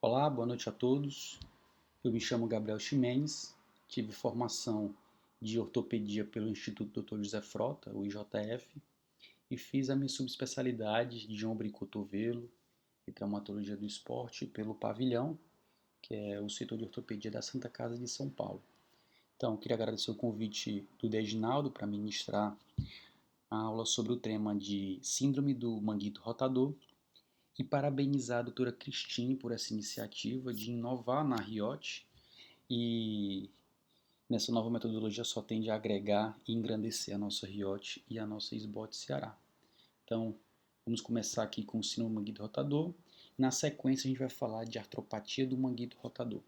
Olá, boa noite a todos. Eu me chamo Gabriel Ximenes, tive formação de ortopedia pelo Instituto Dr. José Frota, o IJF, e fiz a minha subespecialidade de ombro e cotovelo e traumatologia do esporte pelo Pavilhão, que é o setor de ortopedia da Santa Casa de São Paulo. Então, eu queria agradecer o convite do Deginaldo para ministrar a aula sobre o tema de síndrome do manguito rotador e parabenizar a doutora Cristine por essa iniciativa de inovar na RIOT e nessa nova metodologia só tende a agregar e engrandecer a nossa RIOT e a nossa SBOT Ceará. Então, vamos começar aqui com o síndrome do manguito rotador. Na sequência, a gente vai falar de artropatia do manguito rotador.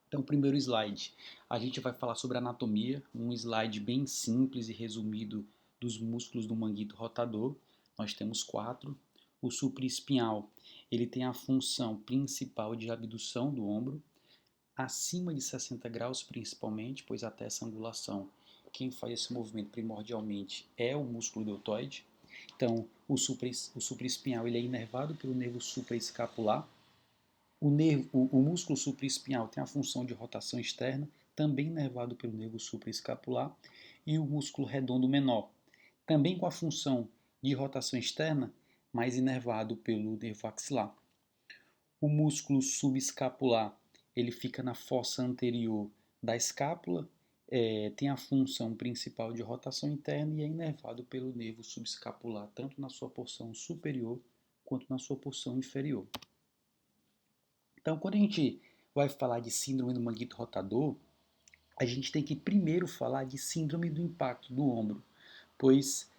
Então, primeiro slide, a gente vai falar sobre anatomia, um slide bem simples e resumido dos músculos do manguito rotador. Nós temos 4. O supraespinhal, ele tem a função principal de abdução do ombro, acima de 60 graus principalmente, pois até essa angulação, quem faz esse movimento primordialmente é o músculo deltoide. Então, o supraespinhal ele é inervado pelo nervo supraescapular. O músculo supraespinhal tem a função de rotação externa, também inervado pelo nervo supraescapular, e o músculo redondo menor, também com a função de rotação externa, mas inervado pelo nervo axilar. O músculo subescapular ele fica na fossa anterior da escápula, tem a função principal de rotação interna e é inervado pelo nervo subescapular, tanto na sua porção superior quanto na sua porção inferior. Então, quando a gente vai falar de síndrome do manguito rotador, a gente tem que primeiro falar de síndrome do impacto do ombro, pois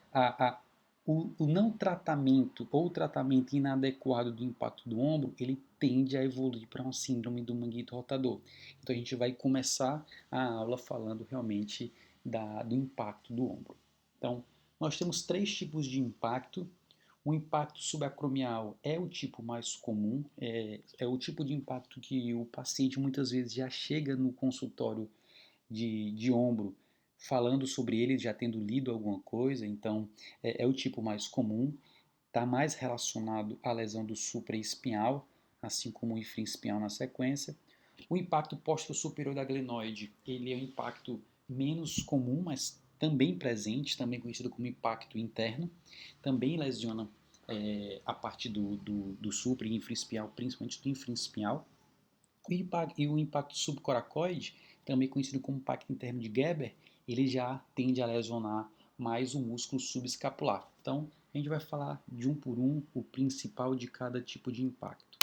o não tratamento ou tratamento inadequado do impacto do ombro, ele tende a evoluir para uma síndrome do manguito rotador. Então a gente vai começar a aula falando realmente do impacto do ombro. Então, nós temos 3 tipos de impacto. O impacto subacromial é o tipo mais comum, é o tipo de impacto que o paciente muitas vezes já chega no consultório de ombro falando sobre ele, já tendo lido alguma coisa, então é o tipo mais comum, está mais relacionado à lesão do supraespinhal, assim como o infraespinhal na sequência. O impacto posterior-superior da glenoide, ele é um impacto menos comum, mas também presente, também conhecido como impacto interno, também lesiona a parte do supra e infraespinhal, principalmente do infraespinhal. E o impacto subcoracoide, também conhecido como impacto interno de Geber, ele já tende a lesionar mais o músculo subescapular. Então, a gente vai falar de um por um o principal de cada tipo de impacto.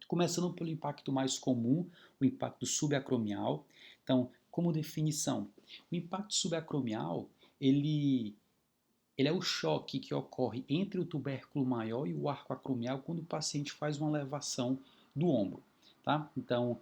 Começando pelo impacto mais comum, o impacto subacromial. Então, como definição, o impacto subacromial, ele é o choque que ocorre entre o tubérculo maior e o arco acromial quando o paciente faz uma elevação do ombro. Tá? Então,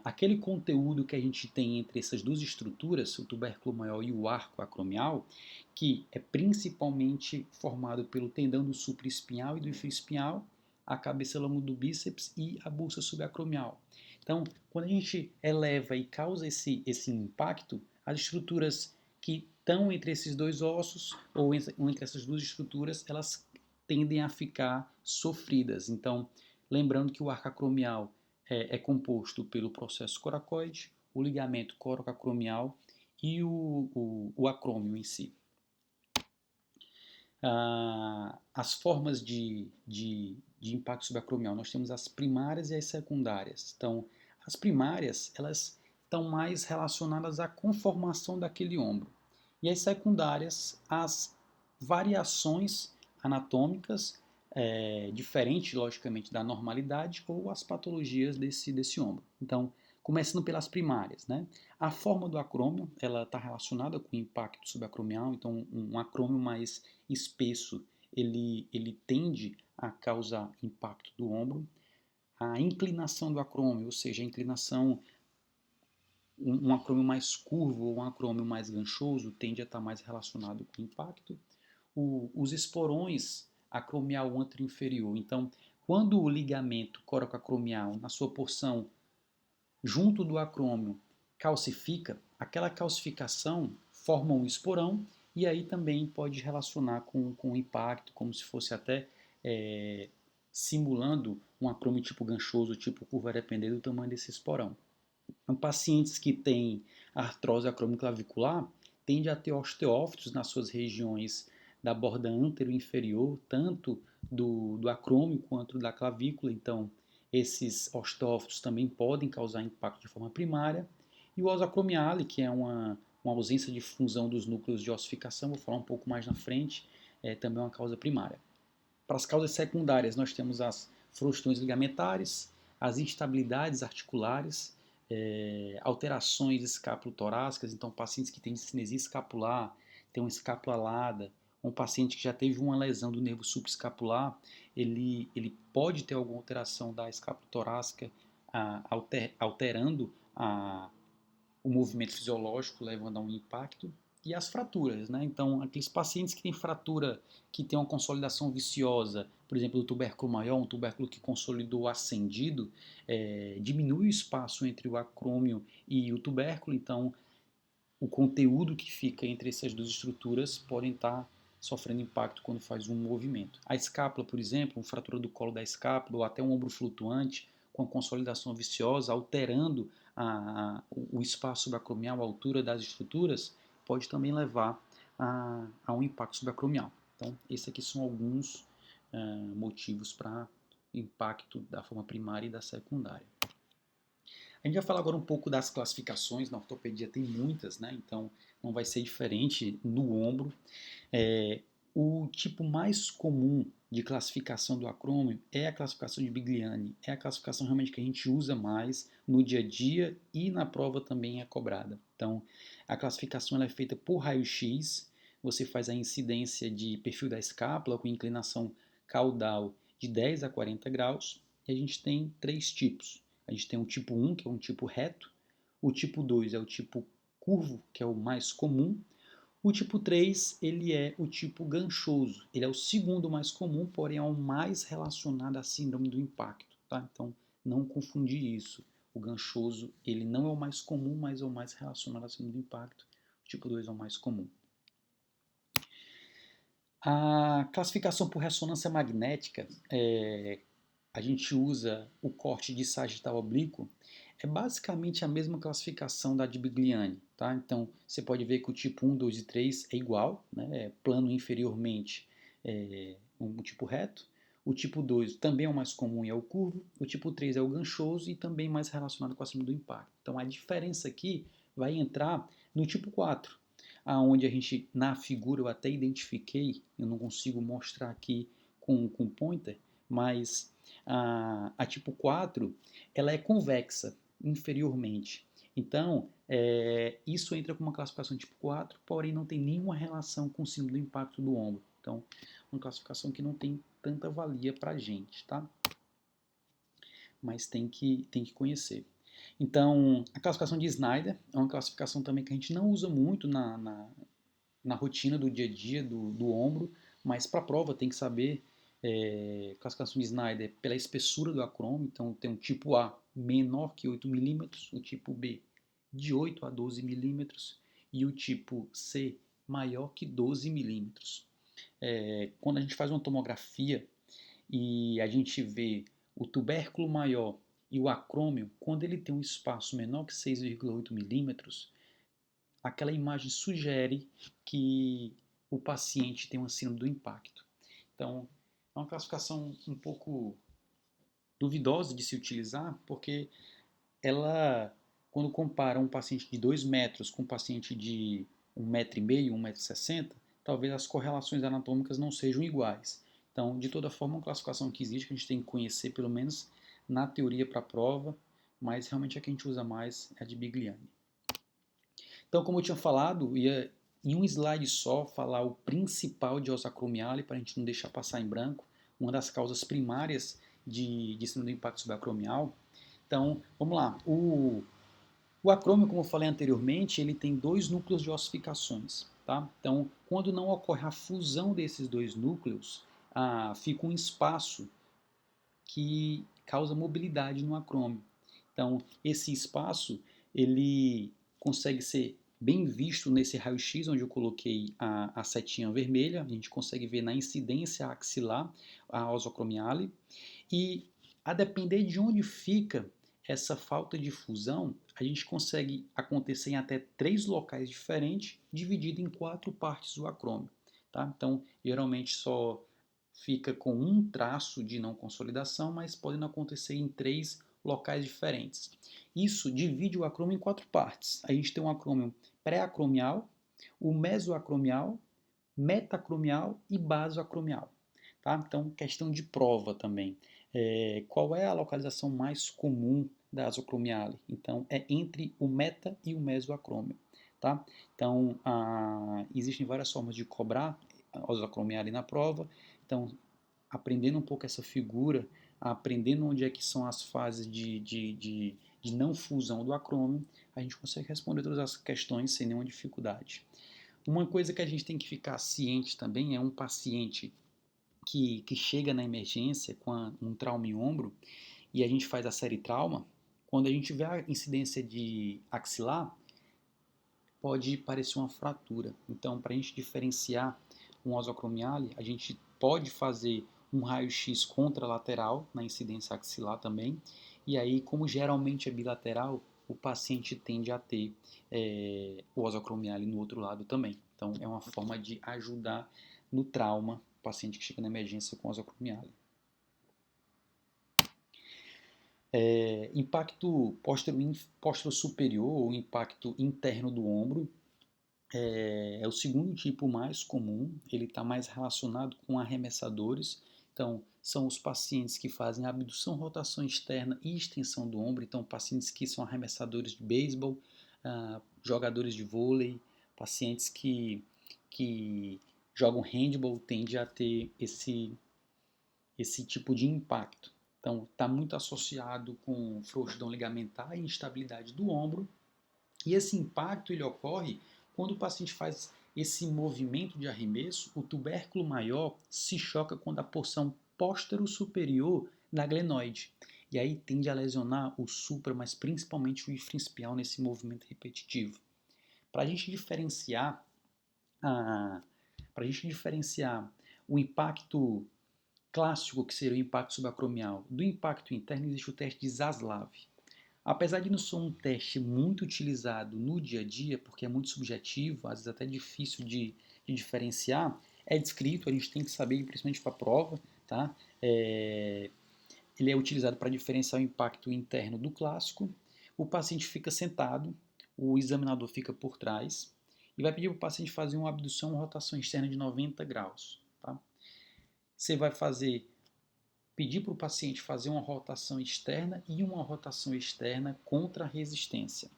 aquele conteúdo que a gente tem entre essas duas estruturas, o tubérculo maior e o arco acromial, que é principalmente formado pelo tendão do supraespinhal e do infraespinhal, a cabeça longa do bíceps e a bursa subacromial. Então, quando a gente eleva e causa esse impacto, as estruturas que estão entre esses dois ossos ou entre essas duas estruturas, elas tendem a ficar sofridas. Então, lembrando que o arco acromial é composto pelo processo coracoide, o ligamento coracoacromial e o acrômio em si. As formas de impacto subacromial, nós temos as primárias e as secundárias. Então, as primárias, elas estão mais relacionadas à conformação daquele ombro. E as secundárias, as variações anatômicas, diferentes, logicamente, da normalidade ou as patologias desse ombro. Então, começando pelas primárias, né? A forma do acrômio, ela está relacionada com o impacto subacromial, então um acrômio mais espesso, ele tende a causar impacto do ombro. A inclinação do acrômio, ou seja, a inclinação, um acrômio mais curvo ou um acrômio mais ganchoso, tende a estar mais relacionado com o impacto. Os esporões acromial anteroinferior, então, quando o ligamento coracoacromial, na sua porção junto do acrômio, calcifica, aquela calcificação forma um esporão e aí também pode relacionar com o impacto, como se fosse até simulando um acrômio tipo ganchoso, tipo curva, a depender do tamanho desse esporão. Então, pacientes que têm artrose acromioclavicular tendem a ter osteófitos nas suas regiões da borda antero-inferior, tanto do acrômio quanto da clavícula. Então, esses osteófitos também podem causar impacto de forma primária. E o osso acromiale, que é uma ausência de fusão dos núcleos de ossificação, vou falar um pouco mais na frente, é também uma causa primária. Para as causas secundárias, nós temos as frouxidões ligamentares, as instabilidades articulares, alterações escapulotorácicas, então pacientes que têm cinesia escapular, têm uma escápula alada, um paciente que já teve uma lesão do nervo subescapular, ele pode ter alguma alteração da escápula torácica, alterando o movimento fisiológico, levando a um impacto. E as fraturas, né? Então, aqueles pacientes que têm fratura, que tem uma consolidação viciosa, por exemplo, do tubérculo maior, um tubérculo que consolidou ascendido, diminui o espaço entre o acrômio e o tubérculo, então o conteúdo que fica entre essas duas estruturas podem estar sofrendo impacto quando faz um movimento. A escápula, por exemplo, uma fratura do colo da escápula ou até um ombro flutuante com consolidação viciosa, alterando o espaço subacromial, a altura das estruturas, pode também levar a um impacto subacromial. Então, esses aqui são alguns motivos para impacto da forma primária e da secundária. A gente vai falar agora um pouco das classificações. Na ortopedia tem muitas, né? Então não vai ser diferente no ombro. O tipo mais comum de classificação do acrômio é a classificação de Bigliani. É a classificação realmente que a gente usa mais no dia a dia e na prova também é cobrada. Então a classificação ela é feita por raio-x. Você faz a incidência de perfil da escápula com inclinação caudal de 10 a 40 graus. E a gente tem 3 tipos. A gente tem o tipo 1, que é um tipo reto. O tipo 2 é o tipo curvo, que é o mais comum. O tipo 3, ele é o tipo ganchoso. Ele é o segundo mais comum, porém é o mais relacionado à síndrome do impacto. Tá? Então, não confundir isso. O ganchoso, ele não é o mais comum, mas é o mais relacionado à síndrome do impacto. O tipo 2 é o mais comum. A classificação por ressonância magnética, a gente usa o corte de sagital oblíquo, é basicamente a mesma classificação da de Bigliani. Tá? Então, você pode ver que o tipo 1, 2 e 3 é igual, né? É plano inferiormente um tipo reto. O tipo 2 também é o mais comum e é o curvo. O tipo 3 é o ganchoso e também mais relacionado com a síndrome do impacto. Então, a diferença aqui vai entrar no tipo 4, aonde a gente, na figura, eu até identifiquei, eu não consigo mostrar aqui com pointer, mas a tipo 4, ela é convexa inferiormente. Então, isso entra com uma classificação tipo 4, porém não tem nenhuma relação com o síndrome do impacto do ombro. Então, uma classificação que não tem tanta valia para a gente, tá? Mas tem que conhecer. Então, a classificação de Snyder é uma classificação também que a gente não usa muito na rotina do dia a dia do ombro, mas para a prova tem que saber. Classificação de Snyder pela espessura do acrômio, então tem um tipo A menor que 8 milímetros, o tipo B de 8 a 12 milímetros e o tipo C maior que 12 milímetros. Quando a gente faz uma tomografia e a gente vê o tubérculo maior e o acrômio, quando ele tem um espaço menor que 6,8 milímetros, aquela imagem sugere que o paciente tem uma síndrome do impacto. Então, é uma classificação um pouco duvidosa de se utilizar, porque ela, quando compara um paciente de 2 metros com um paciente de 1,5 m, 1,60 m, talvez as correlações anatômicas não sejam iguais. Então, de toda forma, é uma classificação que existe, que a gente tem que conhecer, pelo menos na teoria para a prova, mas realmente a que a gente usa mais é a de Bigliani. Então, como eu tinha falado, ia em um slide só falar o principal de osso acromiale, para a gente não deixar passar em branco, uma das causas primárias de síndrome do impacto subacromial. Então, vamos lá. O acrômio, como eu falei anteriormente, ele tem 2 núcleos de ossificações. Tá? Então, quando não ocorre a fusão desses 2 núcleos, fica um espaço que causa mobilidade no acrômio. Então, esse espaço ele consegue ser bem visto nesse raio-x, onde eu coloquei a setinha vermelha. A gente consegue ver na incidência axilar a ozocromiale. E a depender de onde fica essa falta de fusão, a gente consegue acontecer em até 3 locais diferentes, dividido em 4 partes do acrômio. Tá? Então, geralmente só fica com um traço de não consolidação, mas podem acontecer em 3 locais diferentes. Isso divide o acrômio em 4 partes. A gente tem um acrômio pré-acromial, o mesoacromial, metacromial e basoacromial. Tá? Então, questão de prova também. Qual é a localização mais comum da azocromiale? Então, é entre o meta e o mesoacrômio. Tá? Então, existem várias formas de cobrar a azocromiale na prova. Então, aprendendo um pouco essa figura, aprendendo onde é que são as fases de não fusão do acrômio, a gente consegue responder todas as questões sem nenhuma dificuldade. Uma coisa que a gente tem que ficar ciente também é um paciente que chega na emergência com um trauma em ombro e a gente faz a série trauma. Quando a gente vê a incidência de axilar, pode parecer uma fratura. Então, para a gente diferenciar um ozocromiale, a gente pode fazer um raio-x contralateral na incidência axilar também. E aí, como geralmente é bilateral, o paciente tende a ter o ozocromiale no outro lado também. Então, é uma forma de ajudar no trauma o paciente que chega na emergência com ozocromiale. Impacto póstero superior ou impacto interno do ombro é o segundo tipo mais comum, ele está mais relacionado com arremessadores. Então, são os pacientes que fazem abdução, rotação externa e extensão do ombro. Então, pacientes que são arremessadores de beisebol, jogadores de vôlei, pacientes que jogam handball tendem a ter esse tipo de impacto. Então, está muito associado com frouxidão ligamentar e instabilidade do ombro. E esse impacto ele ocorre quando o paciente faz esse movimento de arremesso, o tubérculo maior se choca com a porção póstero superior da glenoide. E aí tende a lesionar o supra, mas principalmente o infraespial nesse movimento repetitivo. Para a gente diferenciar o impacto clássico, que seria o impacto subacromial, do impacto interno, existe o teste de Zaslav. Apesar de não ser um teste muito utilizado no dia a dia, porque é muito subjetivo, às vezes até difícil de diferenciar, é descrito, a gente tem que saber, principalmente para a prova, tá? Ele é utilizado para diferenciar o impacto interno do clássico. O paciente fica sentado, o examinador fica por trás e vai pedir para o paciente fazer uma abdução ou rotação externa de 90 graus. Tá? Você vai pedir para o paciente fazer uma rotação externa e uma rotação externa contra a resistência.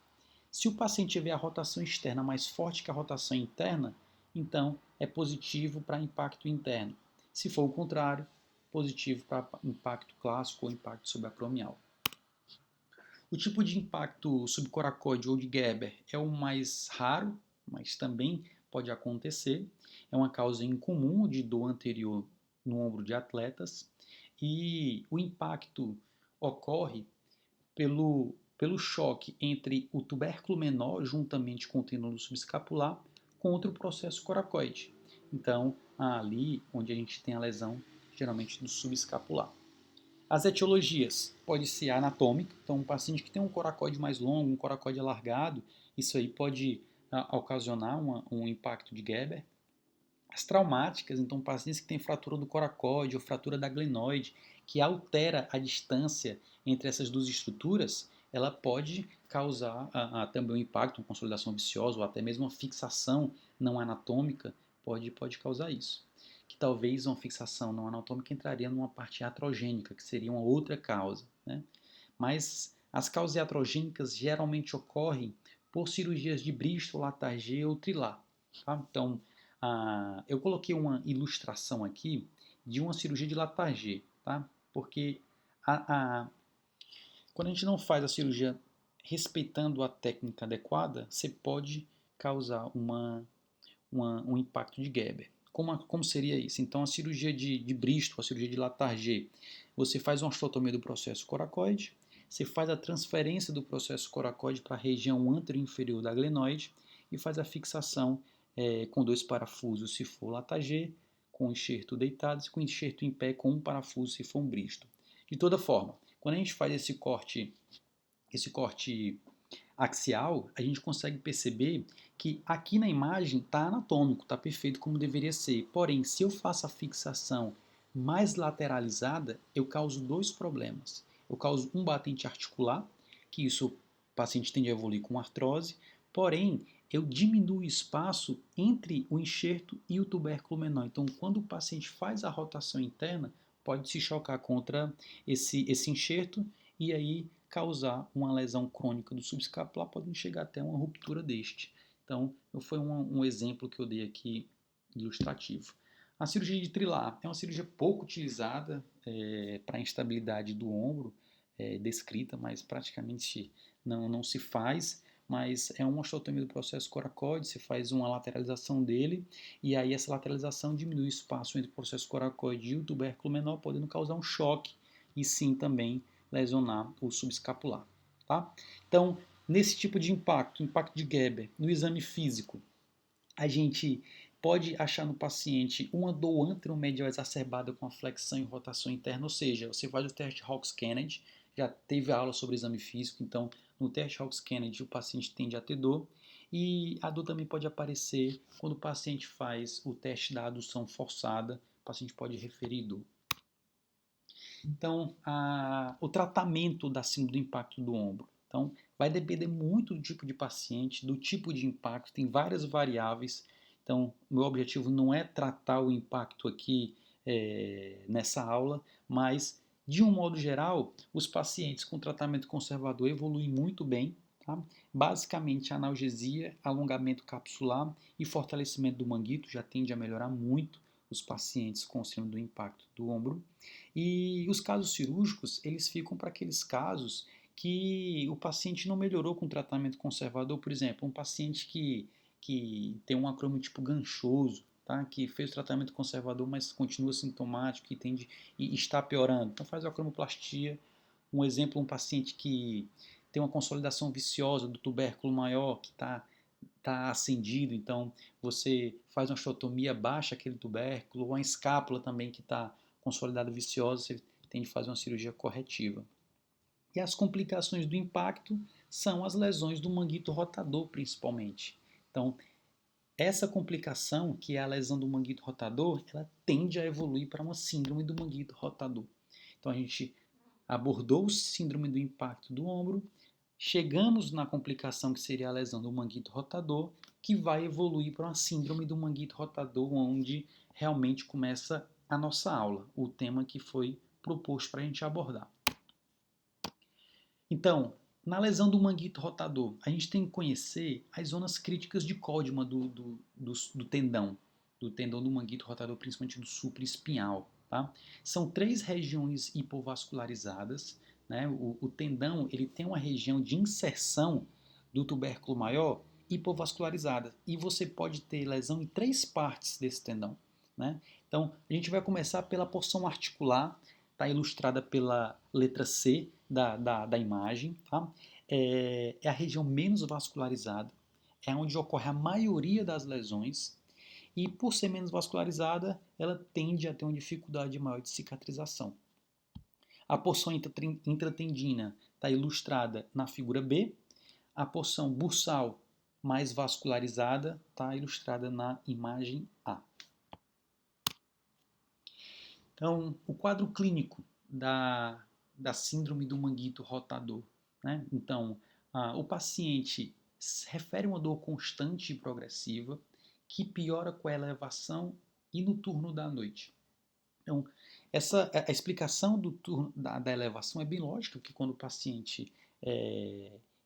Se o paciente tiver a rotação externa mais forte que a rotação interna, então é positivo para impacto interno. Se for o contrário, positivo para impacto clássico ou impacto subacromial. O tipo de impacto subcoracoide ou de Gerber é o mais raro, mas também pode acontecer. É uma causa incomum de dor anterior no ombro de atletas e o impacto ocorre pelo choque entre o tubérculo menor, juntamente com o tendão subescapular, contra o processo coracoide. Então, ali onde a gente tem a lesão, geralmente do subescapular. As etiologias pode ser anatômica, então um paciente que tem um coracoide mais longo, um coracoide alargado, isso aí pode ocasionar um impacto de Gerber. As traumáticas, então pacientes que têm fratura do coracoide ou fratura da glenoide, que altera a distância entre essas duas estruturas, ela pode causar também um impacto, uma consolidação viciosa ou até mesmo uma fixação não anatômica, pode causar isso. Que talvez uma fixação não anatômica entraria numa parte iatrogênica, que seria uma outra causa. Né? Mas as causas iatrogênicas geralmente ocorrem por cirurgias de Bristol, Latarjet ou Trilar. Tá? Então, eu coloquei uma ilustração aqui de uma cirurgia de Latarjet, tá? Porque quando a gente não faz a cirurgia respeitando a técnica adequada, você pode causar um impacto de Gerber. Como seria isso? Então, a cirurgia de Bristol, a cirurgia de Latarjet, você faz uma osteotomia do processo coracoide, você faz a transferência do processo coracoide para a região anterior-inferior da glenoide e faz a fixação com 2 parafusos se for lata G, com enxerto deitado e com enxerto em pé com um parafuso se for um bristo. De toda forma, quando a gente faz esse corte axial, a gente consegue perceber que aqui na imagem está anatômico, está perfeito como deveria ser. Porém, se eu faço a fixação mais lateralizada, eu causo 2 problemas. Eu causo um batente articular, que isso o paciente tende a evoluir com artrose, porém, eu diminuo o espaço entre o enxerto e o tubérculo menor. Então, quando o paciente faz a rotação interna, pode se chocar contra esse enxerto e aí causar uma lesão crônica do subescapular, podendo chegar até uma ruptura deste. Então, foi um exemplo que eu dei aqui ilustrativo. A cirurgia de trilar é uma cirurgia pouco utilizada para a instabilidade do ombro, descrita, mas praticamente não se faz, mas é uma osteotomia do processo coracoide, se faz uma lateralização dele, e aí essa lateralização diminui o espaço entre o processo coracoide e o tubérculo menor, podendo causar um choque e sim também lesionar o subescapular. Tá? Então, nesse tipo de impacto de Geber, no exame físico, a gente pode achar no paciente uma dor anteromedial exacerbada com a flexão e rotação interna, ou seja, você faz o teste Hawkes-Kennedy, já teve aula sobre exame físico, então no teste Hawkes-Kennedy o paciente tende a ter dor, e a dor também pode aparecer quando o paciente faz o teste da adução forçada, o paciente pode referir dor. Então, o tratamento da síndrome do impacto do ombro. Então, vai depender muito do tipo de paciente, do tipo de impacto, tem várias variáveis. Então, meu objetivo não é tratar o impacto aqui nessa aula, mas, de um modo geral, os pacientes com tratamento conservador evoluem muito bem. Tá? Basicamente, analgesia, alongamento capsular e fortalecimento do manguito já tende a melhorar muito os pacientes com síndrome do impacto do ombro. E os casos cirúrgicos, eles ficam para aqueles casos que o paciente não melhorou com tratamento conservador. Por exemplo, um paciente que tem um acromotipo ganchoso, tá? Que fez o tratamento conservador, mas continua sintomático e está piorando. Então faz a acromoplastia. Um exemplo, um paciente que tem uma consolidação viciosa do tubérculo maior, que está acendido, então você faz uma osteotomia, baixa aquele tubérculo, ou uma escápula também que está consolidada viciosa, você tem de fazer uma cirurgia corretiva. E as complicações do impacto são as lesões do manguito rotador, principalmente. Então, essa complicação, que é a lesão do manguito rotador, ela tende a evoluir para uma síndrome do manguito rotador. Então, a gente abordou a síndrome do impacto do ombro, chegamos na complicação que seria a lesão do manguito rotador, que vai evoluir para uma síndrome do manguito rotador, onde realmente começa a nossa aula, o tema que foi proposto para a gente abordar. Então, na lesão do manguito rotador, a gente tem que conhecer as zonas críticas de Códima do tendão do manguito rotador, principalmente do supraespinhal. Tá? São 3 regiões hipovascularizadas. Né? O tendão ele tem uma região de inserção do tubérculo maior hipovascularizada. E você pode ter lesão em 3 partes desse tendão. Né? Então, a gente vai começar pela porção articular, está ilustrada pela letra C da imagem. Tá? É a região menos vascularizada, é onde ocorre a maioria das lesões, e por ser menos vascularizada, ela tende a ter uma dificuldade maior de cicatrização. A porção intratendina está ilustrada na figura B, a porção bursal mais vascularizada está ilustrada na imagem A. Então, o quadro clínico da síndrome do manguito rotador. Né? Então, o paciente refere uma dor constante e progressiva que piora com a elevação e no turno da noite. Então, a explicação do turno da elevação é bem lógica, que quando o paciente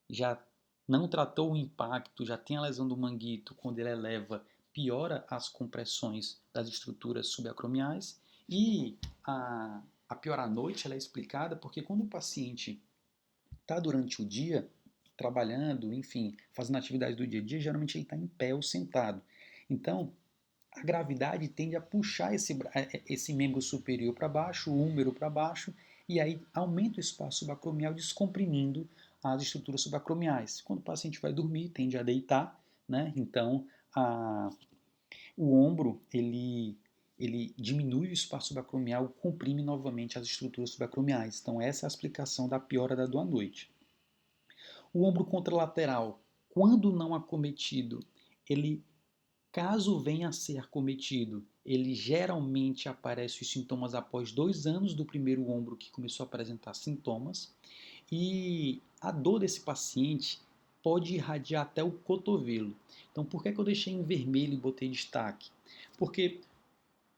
já não tratou o impacto, já tem a lesão do manguito, quando ele eleva, piora as compressões das estruturas subacromiais. E a pior à noite ela é explicada porque quando o paciente está durante o dia trabalhando, enfim, fazendo atividades do dia a dia, geralmente ele está em pé ou sentado. Então, a gravidade tende a puxar esse membro superior para baixo, o húmero para baixo, e aí aumenta o espaço subacromial, descomprimindo as estruturas subacromiais. Quando o paciente vai dormir, tende a deitar, né? Então, o ombro, ele diminui o espaço subacromial, comprime novamente as estruturas subacromiais. Então, essa é a explicação da piora da dor à noite. O ombro contralateral, quando não acometido, ele, caso venha a ser acometido, ele geralmente aparece os sintomas após 2 anos do primeiro ombro que começou a apresentar sintomas. E a dor desse paciente pode irradiar até o cotovelo. Então, por que eu deixei em vermelho e botei destaque? Porque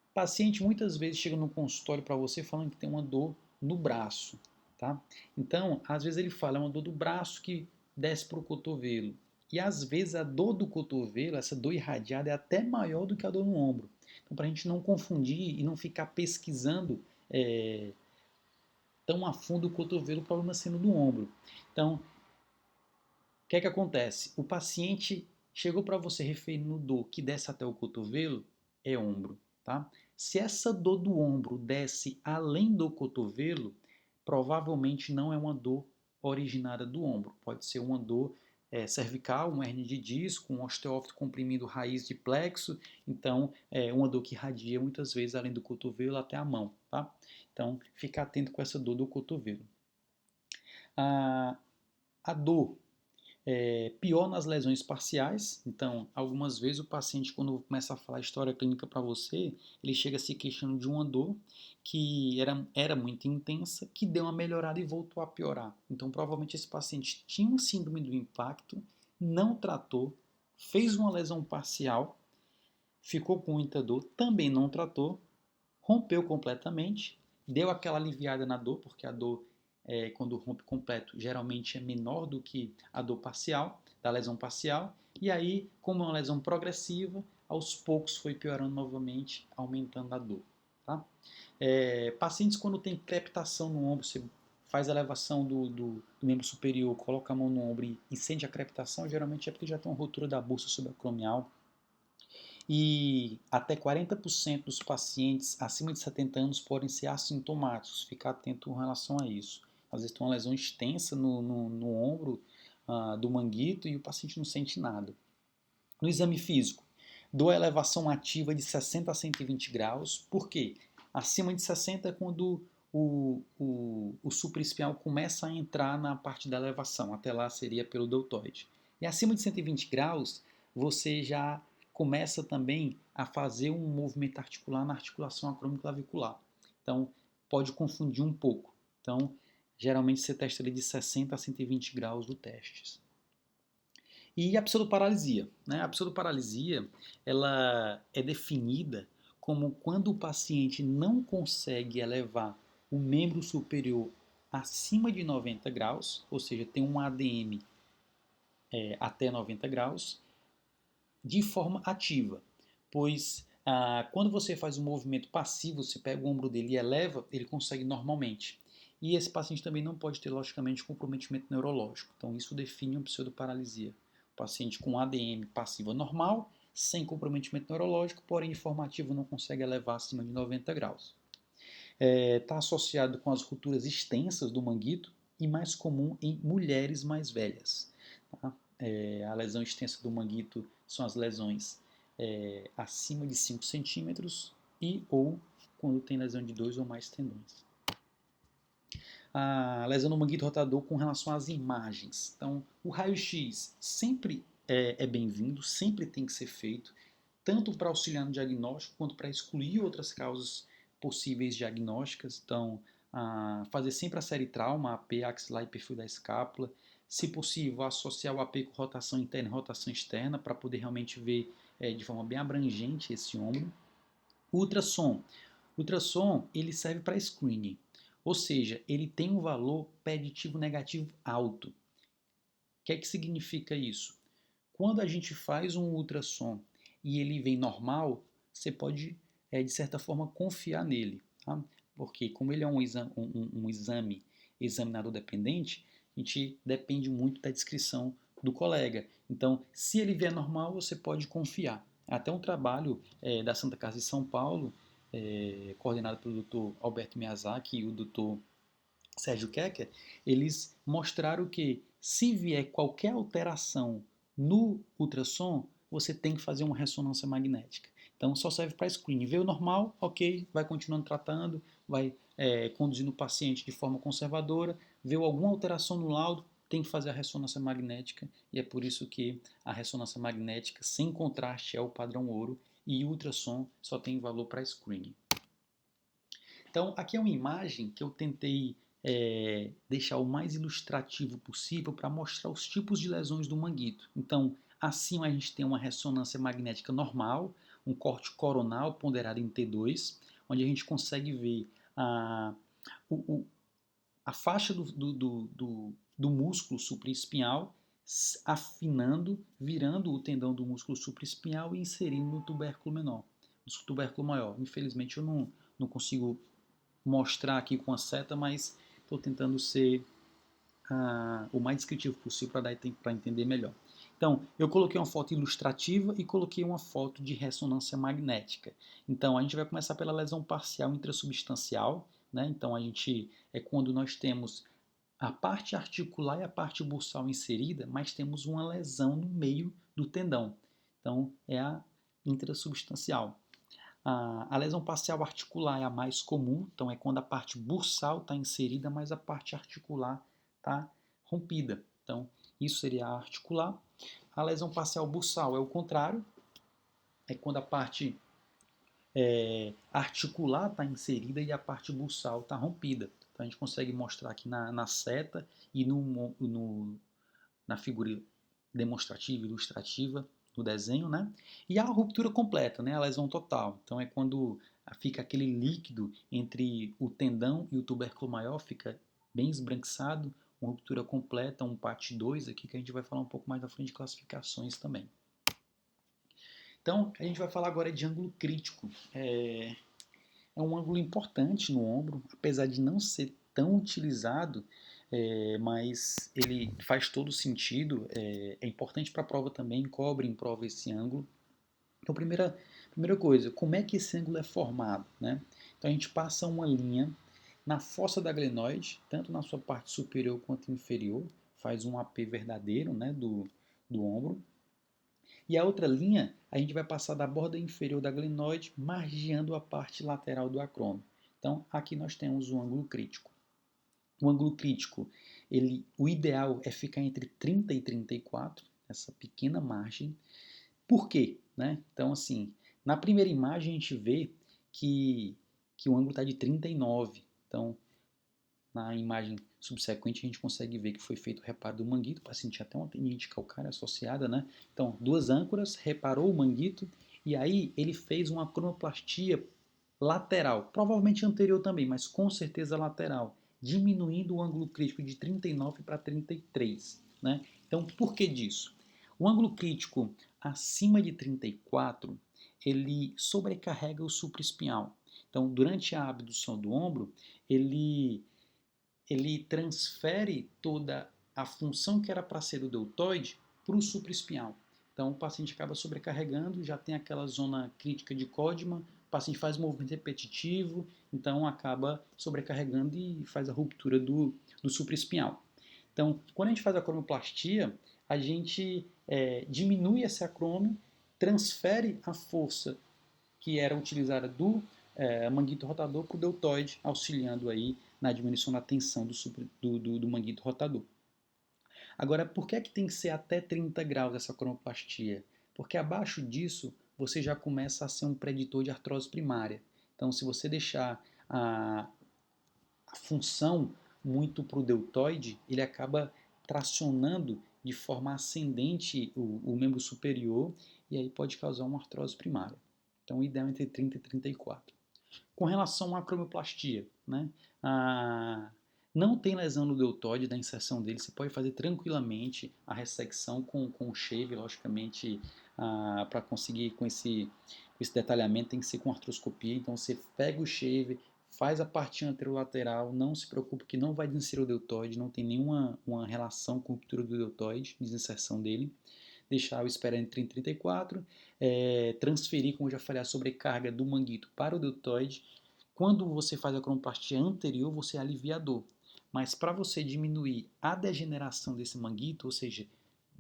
o paciente muitas vezes chega no consultório para você falando que tem uma dor no braço, tá? Então, às vezes ele fala, é uma dor do braço que desce para o cotovelo. E às vezes a dor do cotovelo, essa dor irradiada, é até maior do que a dor no ombro. Então, para a gente não confundir e não ficar pesquisando tão a fundo o cotovelo, o problema sendo do ombro. Então, o que é que acontece? O paciente chegou para você referindo dor que desce até o cotovelo, é ombro, tá? Se essa dor do ombro desce além do cotovelo, provavelmente não é uma dor originária do ombro. Pode ser uma dor cervical, uma hernia de disco, um osteófito comprimido raiz de plexo. Então, é uma dor que irradia muitas vezes além do cotovelo até a mão, tá? Então, fica atento com essa dor do cotovelo. A dor pior nas lesões parciais. Então, algumas vezes o paciente, quando começa a falar história clínica para você, ele chega se queixando de uma dor que era muito intensa, que deu uma melhorada e voltou a piorar. Então, provavelmente esse paciente tinha um síndrome do impacto, não tratou, fez uma lesão parcial, ficou com muita dor, também não tratou, rompeu completamente, deu aquela aliviada na dor, porque a dor, quando rompe completo, geralmente é menor do que a dor parcial, da lesão parcial, e aí, como é uma lesão progressiva, aos poucos foi piorando novamente, aumentando a dor. Tá? Pacientes quando tem crepitação no ombro, você faz a elevação do membro superior, coloca a mão no ombro e sente a crepitação, geralmente é porque já tem uma ruptura da bolsa subacromial, e até 40% dos pacientes acima de 70 anos podem ser assintomáticos. Ficar atento em relação a isso. Às vezes tem uma lesão extensa no ombro do manguito e o paciente não sente nada. No exame físico, dou a elevação ativa de 60 a 120 graus. Por quê? Acima de 60 é quando o supraespinhal começa a entrar na parte da elevação. Até lá seria pelo deltoide. E acima de 120 graus, você já começa também a fazer um movimento articular na articulação acromioclavicular. Então, pode confundir um pouco. Então, geralmente você testa ali de 60 a 120 graus do teste. E a pseudoparalisia, né? A pseudoparalisia, ela é definida como quando o paciente não consegue elevar o membro superior acima de 90 graus, ou seja, tem um ADM até 90 graus, de forma ativa. Pois quando você faz um movimento passivo, você pega o ombro dele e eleva, ele consegue normalmente. E esse paciente também não pode ter, logicamente, comprometimento neurológico. Então, isso define uma pseudoparalisia. O paciente com ADM passiva normal, sem comprometimento neurológico, porém de forma ativa não consegue elevar acima de 90 graus. Está associado com as rupturas extensas do manguito e mais comum em mulheres mais velhas. Tá? A lesão extensa do manguito são as lesões acima de 5 centímetros e ou quando tem lesão de 2 ou mais tendões. A lesão no manguito rotador com relação às imagens. Então, o raio-x sempre é bem-vindo, sempre tem que ser feito, tanto para auxiliar no diagnóstico quanto para excluir outras causas possíveis diagnósticas. Então, fazer sempre a série trauma, AP, axilar e perfil da escápula. Se possível, associar o AP com rotação interna e rotação externa para poder realmente ver de forma bem abrangente esse ombro. O ultrassom. O ultrassom ele serve para screening, ou seja, ele tem um valor preditivo negativo alto. O que é que significa isso? Quando a gente faz um ultrassom e ele vem normal, você pode, de certa forma, confiar nele. Tá? Porque como ele é um exame examinador dependente, a gente depende muito da descrição do colega. Então, se ele vier normal, você pode confiar. Até um trabalho da Santa Casa de São Paulo, coordenado pelo Dr. Alberto Miyazaki e o Dr. Sérgio Kecker, eles mostraram que se vier qualquer alteração No ultrassom, você tem que fazer uma ressonância magnética. Então, só serve para screening. Veio normal, ok, vai continuando tratando, vai conduzindo o paciente de forma conservadora. Veio alguma alteração no laudo, tem que fazer a ressonância magnética. E é por isso que a ressonância magnética sem contraste é o padrão ouro e o ultrassom só tem valor para screening. Então, aqui é uma imagem que eu tentei deixar o mais ilustrativo possível para mostrar os tipos de lesões do manguito. Então, acima a gente tem uma ressonância magnética normal, um corte coronal ponderado em T2, onde a gente consegue ver a faixa do músculo supraespinhal afinando, virando o tendão do músculo supraespinhal e inserindo no tubérculo menor, no tubérculo maior. Infelizmente eu não consigo mostrar aqui com a seta, mas estou tentando ser o mais descritivo possível para entender melhor. Então, eu coloquei uma foto ilustrativa e coloquei uma foto de ressonância magnética. Então, a gente vai começar pela lesão parcial intrasubstancial, né? Então, é quando nós temos a parte articular e a parte bursal inserida, mas temos uma lesão no meio do tendão. Então, é a intrasubstancial. A lesão parcial articular é a mais comum, então é quando a parte bursal está inserida, mas a parte articular está rompida. Então, isso seria a articular. A lesão parcial bursal é o contrário, é quando a parte articular está inserida e a parte bursal está rompida. Então, a gente consegue mostrar aqui na seta e na figura demonstrativa, ilustrativa, no desenho, né? E a ruptura completa, né? A lesão total. Então é quando fica aquele líquido entre o tendão e o tubérculo maior, fica bem esbranquiçado, uma ruptura completa, um PAT 2 aqui, que a gente vai falar um pouco mais na frente de classificações também. Então, a gente vai falar agora de ângulo crítico. É um ângulo importante no ombro, apesar de não ser tão utilizado, mas ele faz todo sentido, é importante para a prova também, cobre em prova esse ângulo. Então, primeira coisa, como é que esse ângulo é formado, né? Então, a gente passa uma linha na fossa da glenoide, tanto na sua parte superior quanto inferior, faz um AP verdadeiro, né, do ombro. E a outra linha, a gente vai passar da borda inferior da glenoide, margeando a parte lateral do acrômio. Então, aqui nós temos o ângulo crítico. O ângulo crítico, o ideal é ficar entre 30 e 34, essa pequena margem. Por quê? Né? Então, assim, na primeira imagem a gente vê que o ângulo está de 39. Então, na imagem subsequente a gente consegue ver que foi feito o reparo do manguito, o paciente tinha até uma tendinite calcária associada, né? Então, duas âncoras, reparou o manguito e aí ele fez uma acromioplastia lateral, provavelmente anterior também, mas com certeza lateral, diminuindo o ângulo crítico de 39 para 33, né? Então, por que disso? O ângulo crítico acima de 34, ele sobrecarrega o supraespinhal. Então, durante a abdução do ombro, ele transfere toda a função que era para ser o deltoide para o supraespinhal. Então o paciente acaba sobrecarregando, já tem aquela zona crítica de Codman, o paciente faz um movimento repetitivo, então acaba sobrecarregando e faz a ruptura do supraespinhal. Então, quando a gente faz a acromioplastia, a gente diminui esse acrômio, transfere a força que era utilizada do manguito rotador para o deltoide, auxiliando aí na diminuição da tensão do manguito rotador. Agora, por que é que tem que ser até 30 graus essa acromioplastia? Porque abaixo disso você já começa a ser um preditor de artrose primária. Então, se você deixar a função muito para o deltoide, ele acaba tracionando de forma ascendente o membro superior e aí pode causar uma artrose primária. Então, o ideal é entre 30 e 34. Com relação à acromioplastia, né? Não tem lesão no deltoide da inserção dele, você pode fazer tranquilamente a ressecção com o shave, logicamente, para conseguir com esse detalhamento tem que ser com artroscopia, então você pega o shave, faz a parte anterolateral, não se preocupe que não vai desinserir o deltoide, não tem nenhuma relação com a ruptura do deltoide, desinserção dele. Deixar o esperando em 30 e 34, transferir, como eu já falei, a sobrecarga do manguito para o deltoide. Quando você faz a acromioplastia anterior, você alivia a dor. Mas para você diminuir a degeneração desse manguito, ou seja,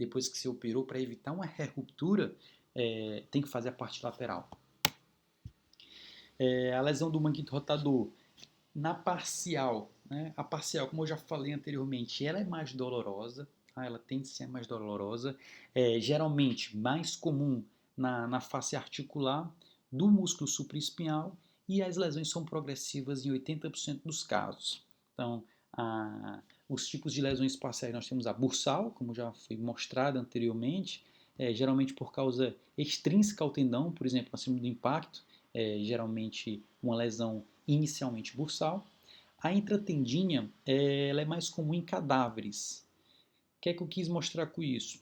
depois que você operou, para evitar uma ruptura, tem que fazer a parte lateral. A lesão do manguito rotador, na parcial, né? A parcial, como eu já falei anteriormente, ela é mais dolorosa, tá? Ela tende a ser mais dolorosa, geralmente mais comum na face articular do músculo supraespinhal, e as lesões são progressivas em 80% dos casos. Então, os tipos de lesões parciais, nós temos a bursal, como já foi mostrado anteriormente, geralmente por causa extrínseca ao tendão, por exemplo, acima do impacto, geralmente uma lesão inicialmente bursal. A intratendinha, ela é mais comum em cadáveres. O que é que eu quis mostrar com isso?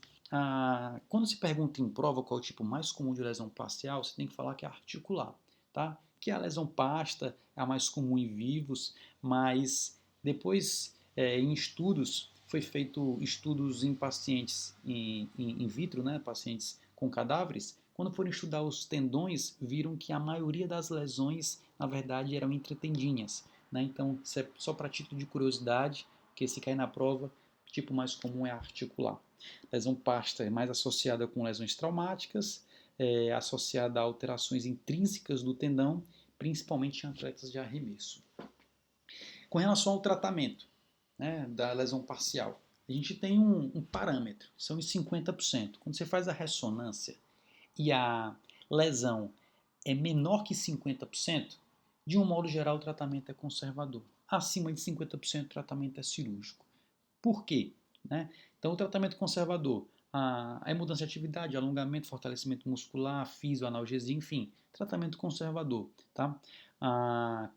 Quando se pergunta em prova qual é o tipo mais comum de lesão parcial, você tem que falar que é articular, tá? Que a lesão pasta é a mais comum em vivos, mas depois em estudos, foi feito estudos em pacientes in vitro, né? Pacientes com cadáveres. Quando foram estudar os tendões, viram que a maioria das lesões, na verdade, eram intratendinhas, né? Então, isso é só para título de curiosidade, porque se cair na prova, o tipo mais comum é articular. Lesão pasta é mais associada com lesões traumáticas, associada a alterações intrínsecas do tendão, principalmente em atletas de arremesso. Com relação ao tratamento, né, da lesão parcial, a gente tem um parâmetro, são os 50%. Quando você faz a ressonância e a lesão é menor que 50%, de um modo geral o tratamento é conservador. Acima de 50% o tratamento é cirúrgico. Por quê? Né? Então, o tratamento conservador, a mudança de atividade, alongamento, fortalecimento muscular, fisioanalgesia, enfim, tratamento conservador. Tá?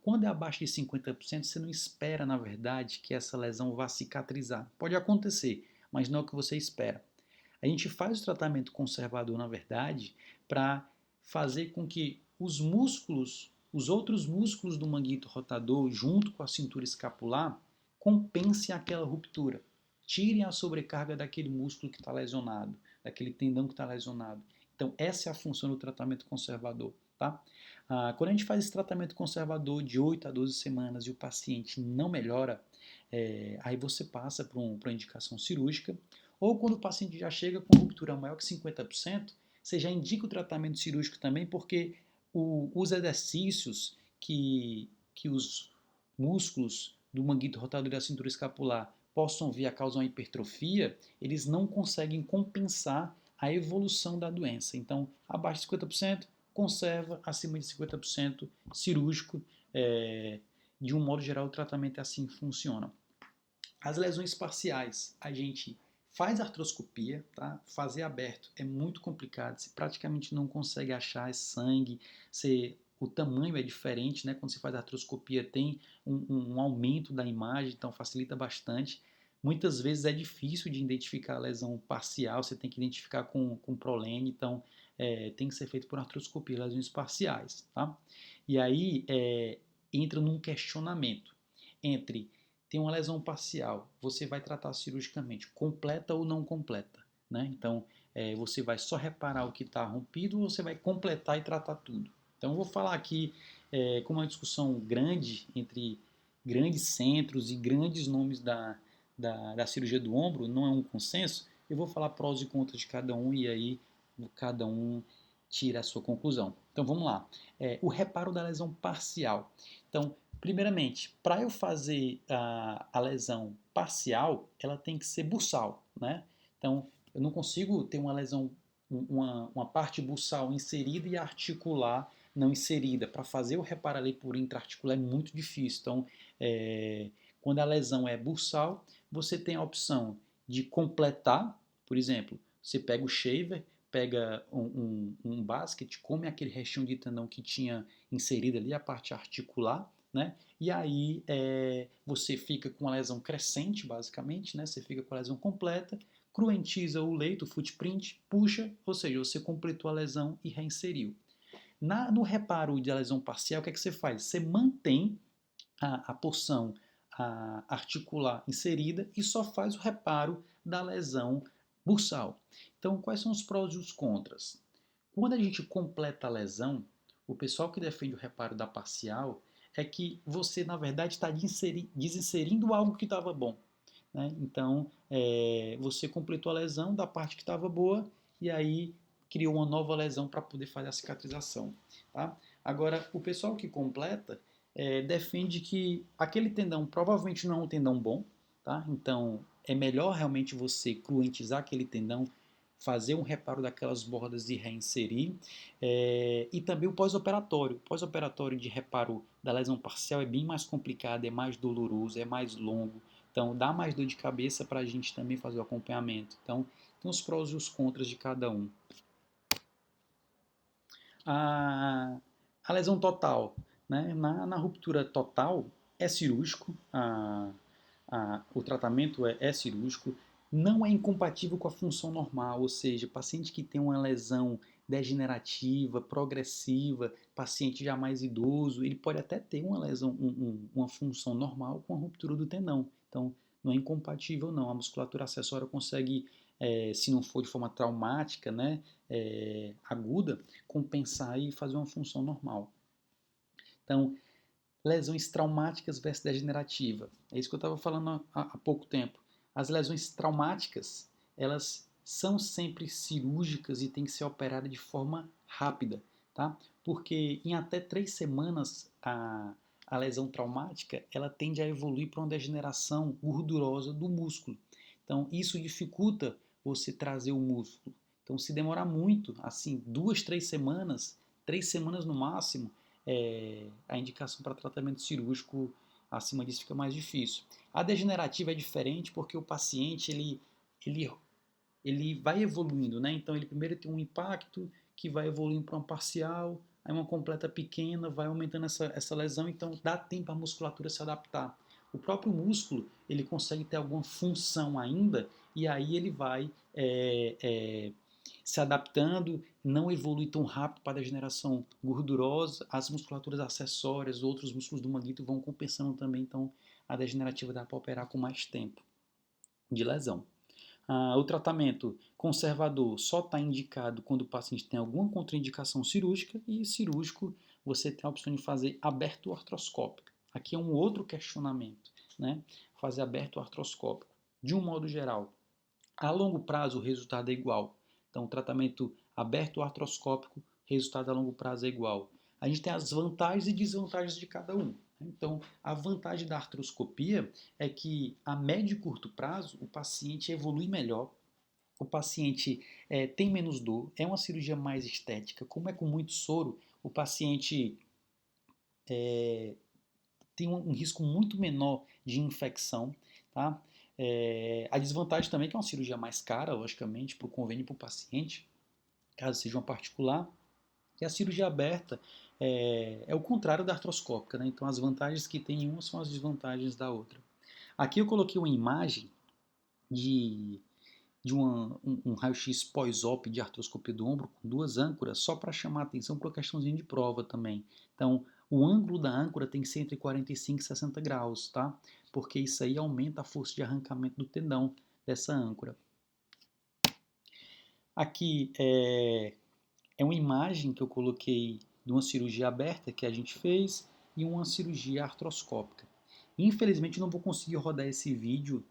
Quando é abaixo de 50%, você não espera, na verdade, que essa lesão vá cicatrizar. Pode acontecer, mas não é o que você espera. A gente faz o tratamento conservador, na verdade, para fazer com que os músculos, os outros músculos do manguito rotador, junto com a cintura escapular, compensem aquela ruptura. Tirem a sobrecarga daquele músculo que está lesionado, daquele tendão que está lesionado. Então, essa é a função do tratamento conservador. Tá? Quando a gente faz esse tratamento conservador de 8 a 12 semanas e o paciente não melhora, aí você passa para uma indicação cirúrgica, ou quando o paciente já chega com ruptura maior que 50%, você já indica o tratamento cirúrgico também, porque os exercícios que os músculos do manguito rotador e da cintura escapular possam vir a causar uma hipertrofia, eles não conseguem compensar a evolução da doença. Então, abaixo de 50%, conserva, acima de 50% cirúrgico. De um modo geral, o tratamento é assim que funciona. As lesões parciais, a gente faz artroscopia, tá? Fazer aberto é muito complicado, você praticamente não consegue achar sangue, o tamanho é diferente, né? Quando você faz artroscopia tem um aumento da imagem, então facilita bastante. Muitas vezes é difícil de identificar a lesão parcial, você tem que identificar com prolene, então tem que ser feito por artroscopia, lesões parciais, tá? E aí entra num questionamento entre tem uma lesão parcial, você vai tratar cirurgicamente, completa ou não completa, né? Então, você vai só reparar o que está rompido ou você vai completar e tratar tudo. Então, eu vou falar aqui com uma discussão grande entre grandes centros e grandes nomes da cirurgia do ombro, não é um consenso, eu vou falar prós e contras de cada um e aí cada um tira a sua conclusão. Então, vamos lá. O reparo da lesão parcial. Então, primeiramente, para eu fazer a lesão parcial, ela tem que ser bursal, né? Então, eu não consigo ter uma lesão, uma parte bursal inserida e articular não inserida. Para fazer o reparo ali por intraarticular é muito difícil. Então, quando a lesão é bursal, você tem a opção de completar, por exemplo, você pega o shaver, pega um basket, come aquele restinho de tendão que tinha inserido ali, a parte articular, né? E aí você fica com a lesão crescente, basicamente, né? Você fica com a lesão completa, cruentiza o leito, o footprint, puxa, ou seja, você completou a lesão e reinseriu. No reparo de lesão parcial, o que é que você faz? Você mantém a porção articular inserida e só faz o reparo da lesão bursal. Então, quais são os prós e os contras? Quando a gente completa a lesão, o pessoal que defende o reparo da parcial é que você, na verdade, está desinserindo algo que estava bom. né? Então, você completou a lesão da parte que estava boa e aí criou uma nova lesão para poder fazer a cicatrização, tá? Agora, o pessoal que completa defende que aquele tendão provavelmente não é um tendão bom, tá? Então, é melhor realmente você cruentizar aquele tendão, fazer um reparo daquelas bordas e reinserir. E também o pós-operatório. O pós-operatório de reparo da lesão parcial é bem mais complicado, é mais doloroso, é mais longo. Então, dá mais dor de cabeça para a gente também fazer o acompanhamento. Então, tem os prós e os contras de cada um. A lesão total, né? Na ruptura total, é cirúrgico, o tratamento é cirúrgico, não é incompatível com a função normal, ou seja, paciente que tem uma lesão degenerativa, progressiva, paciente já mais idoso, ele pode até ter uma lesão, uma função normal com a ruptura do tendão. Então, não é incompatível não, a musculatura acessória consegue, se não for de forma traumática, né, aguda, compensar e fazer uma função normal. Então, lesões traumáticas versus degenerativa. É isso que eu estava falando há pouco tempo. As lesões traumáticas, elas são sempre cirúrgicas e tem que ser operada de forma rápida, tá? Porque em até 3 semanas a lesão traumática ela tende a evoluir para uma degeneração gordurosa do músculo. Então isso dificulta você trazer o músculo. Então se demorar muito, assim 2, 3 semanas, 3 semanas no máximo, a indicação para tratamento cirúrgico acima disso fica mais difícil. A degenerativa é diferente porque o paciente ele vai evoluindo, né? Então ele primeiro tem um impacto que vai evoluindo para uma parcial, aí uma completa pequena, vai aumentando essa lesão, então dá tempo à musculatura se adaptar. O próprio músculo ele consegue ter alguma função ainda e aí ele vai se adaptando, não evolui tão rápido para a degeneração gordurosa, as musculaturas acessórias, outros músculos do manguito vão compensando também, então a degenerativa dá para operar com mais tempo de lesão. O tratamento conservador só está indicado quando o paciente tem alguma contraindicação cirúrgica e cirúrgico você tem a opção de fazer aberto artroscópico. Aqui é um outro questionamento, né? Fazer aberto artroscópico. De um modo geral, a longo prazo o resultado é igual. Então, o tratamento aberto artroscópico, resultado a longo prazo é igual. A gente tem as vantagens e desvantagens de cada um. Então, a vantagem da artroscopia é que a médio e curto prazo o paciente evolui melhor, o paciente tem menos dor, é uma cirurgia mais estética. Como é com muito soro, o paciente tem um risco muito menor de infecção, tá? A desvantagem também é que é uma cirurgia mais cara, logicamente, para o convênio e para o paciente, caso seja uma particular. E a cirurgia aberta é o contrário da artroscópica, né? Então as vantagens que tem em uma são as desvantagens da outra. Aqui eu coloquei uma imagem de um raio-x pós-op de artroscopia do ombro com 2 âncoras, só para chamar a atenção para uma questãozinha de prova também. Então, o ângulo da âncora tem que ser entre 45 e 60 graus, tá? Porque isso aí aumenta a força de arrancamento do tendão dessa âncora. Aqui é uma imagem que eu coloquei de uma cirurgia aberta que a gente fez e uma cirurgia artroscópica. Infelizmente eu não vou conseguir rodar esse vídeo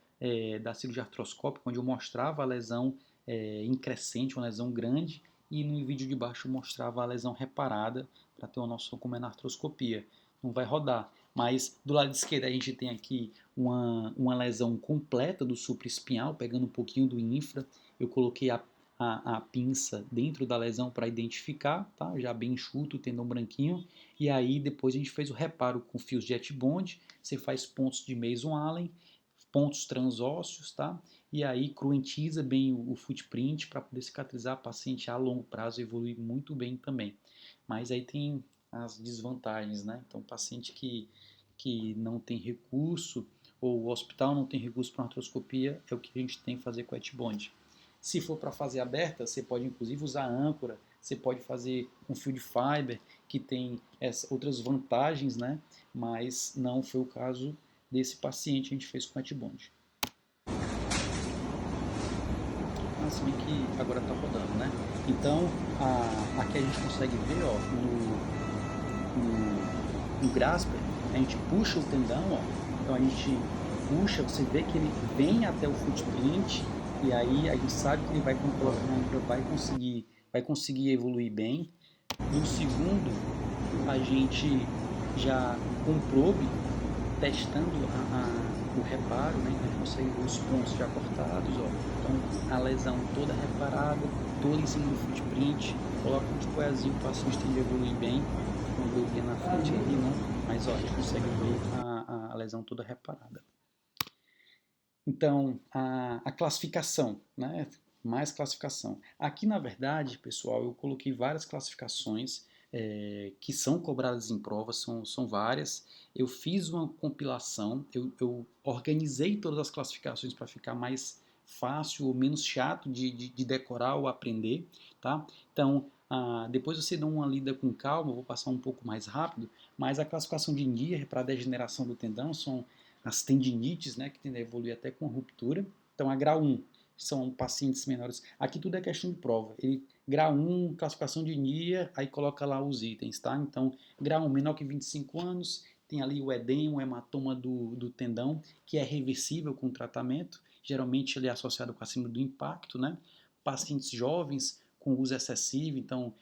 da cirurgia artroscópica, onde eu mostrava a lesão em crescente, uma lesão grande, e no vídeo de baixo eu mostrava a lesão reparada, para ter uma noção como é na artroscopia. Não vai rodar, mas do lado esquerdo a gente tem aqui uma lesão completa do supraespinhal, pegando um pouquinho do infra. Eu coloquei a pinça dentro da lesão para identificar, tá? Já bem enxuto, o tendão branquinho, e aí depois a gente fez o reparo com fios jet bond, você faz pontos de Mason Allen, pontos transósseos, tá? E aí cruentiza bem o footprint para poder cicatrizar. A paciente a longo prazo evolui muito bem também. Mas aí tem as desvantagens, né? Então, paciente que não tem recurso, ou o hospital não tem recurso para artroscopia, é o que a gente tem que fazer com a Etbond. Se for para fazer aberta, você pode inclusive usar âncora, você pode fazer com fio de fiber, que tem outras vantagens, né? Mas não foi o caso desse paciente, a gente fez com a Etbond. Se bem que agora está rodando, né? Então, aqui a gente consegue ver, ó, no grasper, a gente puxa o tendão, ó, então a gente puxa, você vê que ele vem até o footprint, e aí a gente sabe que ele vai, quando colocar na âncora, vai conseguir evoluir bem. No segundo, a gente já com o probe, testando o reparo, né? Então a gente consegue ver os pontos já cortados, ó. Então a lesão toda reparada, toda em cima do footprint, coloca um tipoezinho, o paciente tende a evoluir bem, com a dor na frente ali, né? Mas ó, a gente consegue ver a lesão toda reparada. Então, a classificação, né? Mais classificação. Aqui, na verdade, pessoal, eu coloquei várias classificações que são cobradas em prova, são várias. Eu fiz uma compilação, eu organizei todas as classificações para ficar mais fácil ou menos chato de decorar ou aprender, tá? Então, depois você dá uma lida com calma, eu vou passar um pouco mais rápido, mas a classificação de Nier para degeneração do tendão são as tendinites, né, que tendem a evoluir até com ruptura. Então, a grau 1 são pacientes menores. Aqui tudo é questão de prova. Grau 1, classificação de Nier, aí coloca lá os itens, tá? Então, grau 1, menor que 25 anos, tem ali o edema, o hematoma do tendão, que é reversível com o tratamento. Geralmente ele é associado com a síndrome do impacto, né? Pacientes jovens com uso excessivo, então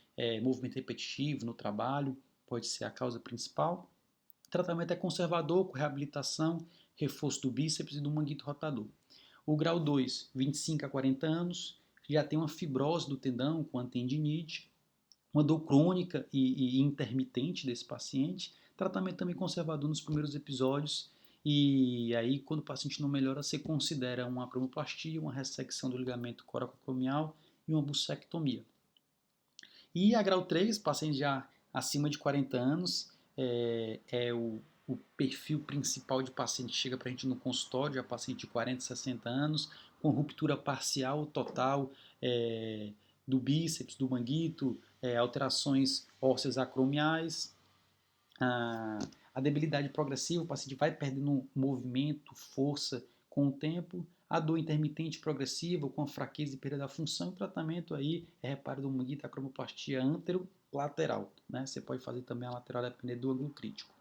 movimento repetitivo no trabalho, pode ser a causa principal. O tratamento é conservador, com reabilitação, reforço do bíceps e do manguito rotador. O grau 2, 25 a 40 anos, já tem uma fibrose do tendão com a tendinite, uma dor crônica e intermitente desse paciente, tratamento também conservador nos primeiros episódios, e aí quando o paciente não melhora, você considera uma acromoplastia, uma ressecção do ligamento coracocromial e uma bussectomia. E a grau 3, paciente já acima de 40 anos, o perfil principal de paciente que chega para a gente no consultório, é paciente de 40, 60 anos, com ruptura parcial, total, do bíceps, do manguito, alterações ósseas acromiais, a debilidade progressiva, o paciente vai perdendo movimento, força com o tempo, a dor intermitente progressiva, com a fraqueza e perda da função, o tratamento aí é reparo do manguito, a cromoplastia anterolateral, né? Você pode fazer também a lateral dependendo do ângulo crítico.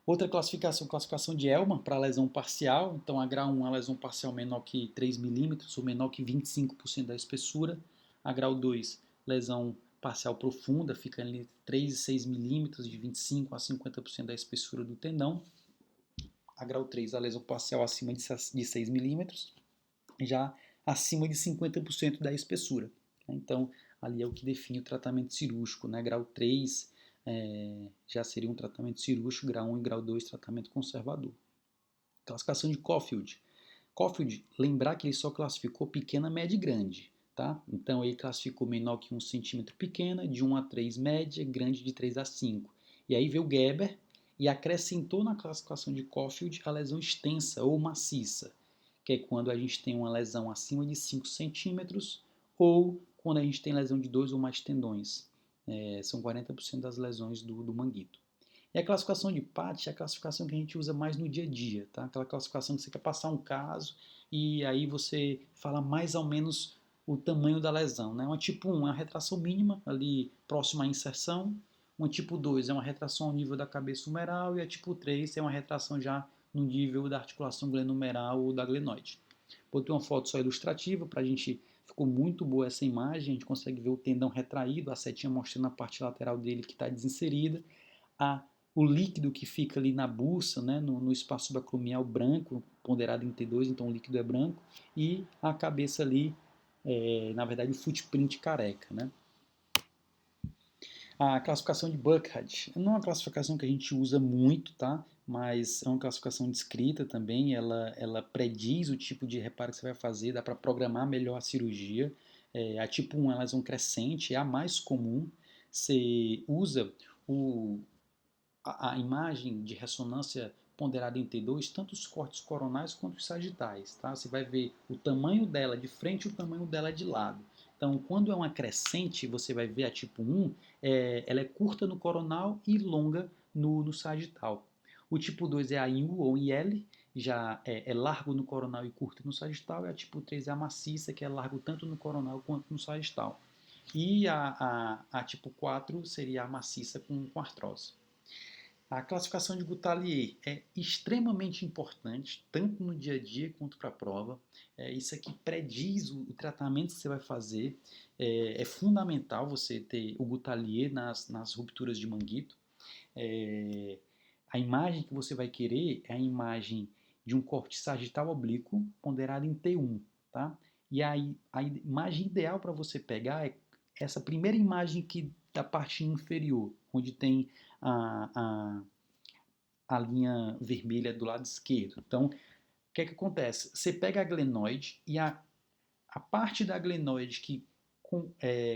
Outra classificação de Ellman para lesão parcial, então a grau 1 é a lesão parcial menor que 3 milímetros ou menor que 25% da espessura, a grau 2, lesão parcial profunda, fica entre 3 e 6 milímetros, de 25% a 50% da espessura do tendão. A grau 3, a lesão parcial acima de 6 milímetros, já acima de 50% da espessura. Então, ali é o que define o tratamento cirúrgico, né? Grau 3 já seria um tratamento cirúrgico, grau 1 e grau 2, tratamento conservador. Classificação de Caulfield. Caulfield, lembrar que ele só classificou pequena, média e grande. Tá? Então ele classificou menor que 1 centímetro pequena, de 1 a 3 média, grande de 3 a 5. E aí veio Geber e acrescentou na classificação de Caulfield a lesão extensa ou maciça, que é quando a gente tem uma lesão acima de 5 centímetros ou quando a gente tem lesão de 2 ou mais tendões. São 40% das lesões do manguito. E a classificação de PAT é a classificação que a gente usa mais no dia a dia, tá? Aquela classificação que você quer passar um caso e aí você fala mais ou menos o tamanho da lesão, né? Uma tipo 1 é uma retração mínima, ali próxima à inserção. Uma tipo 2 é uma retração ao nível da cabeça humeral e a tipo 3 é uma retração já no nível da articulação glenohumeral ou da glenoide. Botei uma foto só ilustrativa para a gente. Ficou muito boa essa imagem, a gente consegue ver o tendão retraído, a setinha mostrando a parte lateral dele que está desinserida, o líquido que fica ali na buça, né, no espaço subacromial branco, ponderado em T2, então o líquido é branco, e a cabeça ali, na verdade, o footprint careca. Né? A classificação de Buckhead não é uma classificação que a gente usa muito, tá? Mas é uma classificação descrita também, ela prediz o tipo de reparo que você vai fazer, dá para programar melhor a cirurgia. A tipo 1 é a lesão crescente, é a mais comum. Você usa a imagem de ressonância ponderada em T2, tanto os cortes coronais quanto os sagitais. Tá? Você vai ver o tamanho dela de frente e o tamanho dela de lado. Então, quando é uma crescente, você vai ver a tipo 1, ela é curta no coronal e longa no sagital. O tipo 2 é a em U ou em L, já é largo no coronal e curto no sagital, e a tipo 3 é a maciça, que é largo tanto no coronal quanto no sagital. E a tipo 4 seria a maciça com artrose. A classificação de Gutalier é extremamente importante, tanto no dia a dia quanto para a prova. Isso aqui prediz o tratamento que você vai fazer. É fundamental você ter o Gutalier nas rupturas de manguito. É, a imagem que você vai querer é a imagem de um corte sagital oblíquo ponderado em T1, tá? E aí, a imagem ideal para você pegar é essa primeira imagem que da parte inferior, onde tem a linha vermelha do lado esquerdo. Então, o que é que acontece? Você pega a glenoide e a parte da glenoide que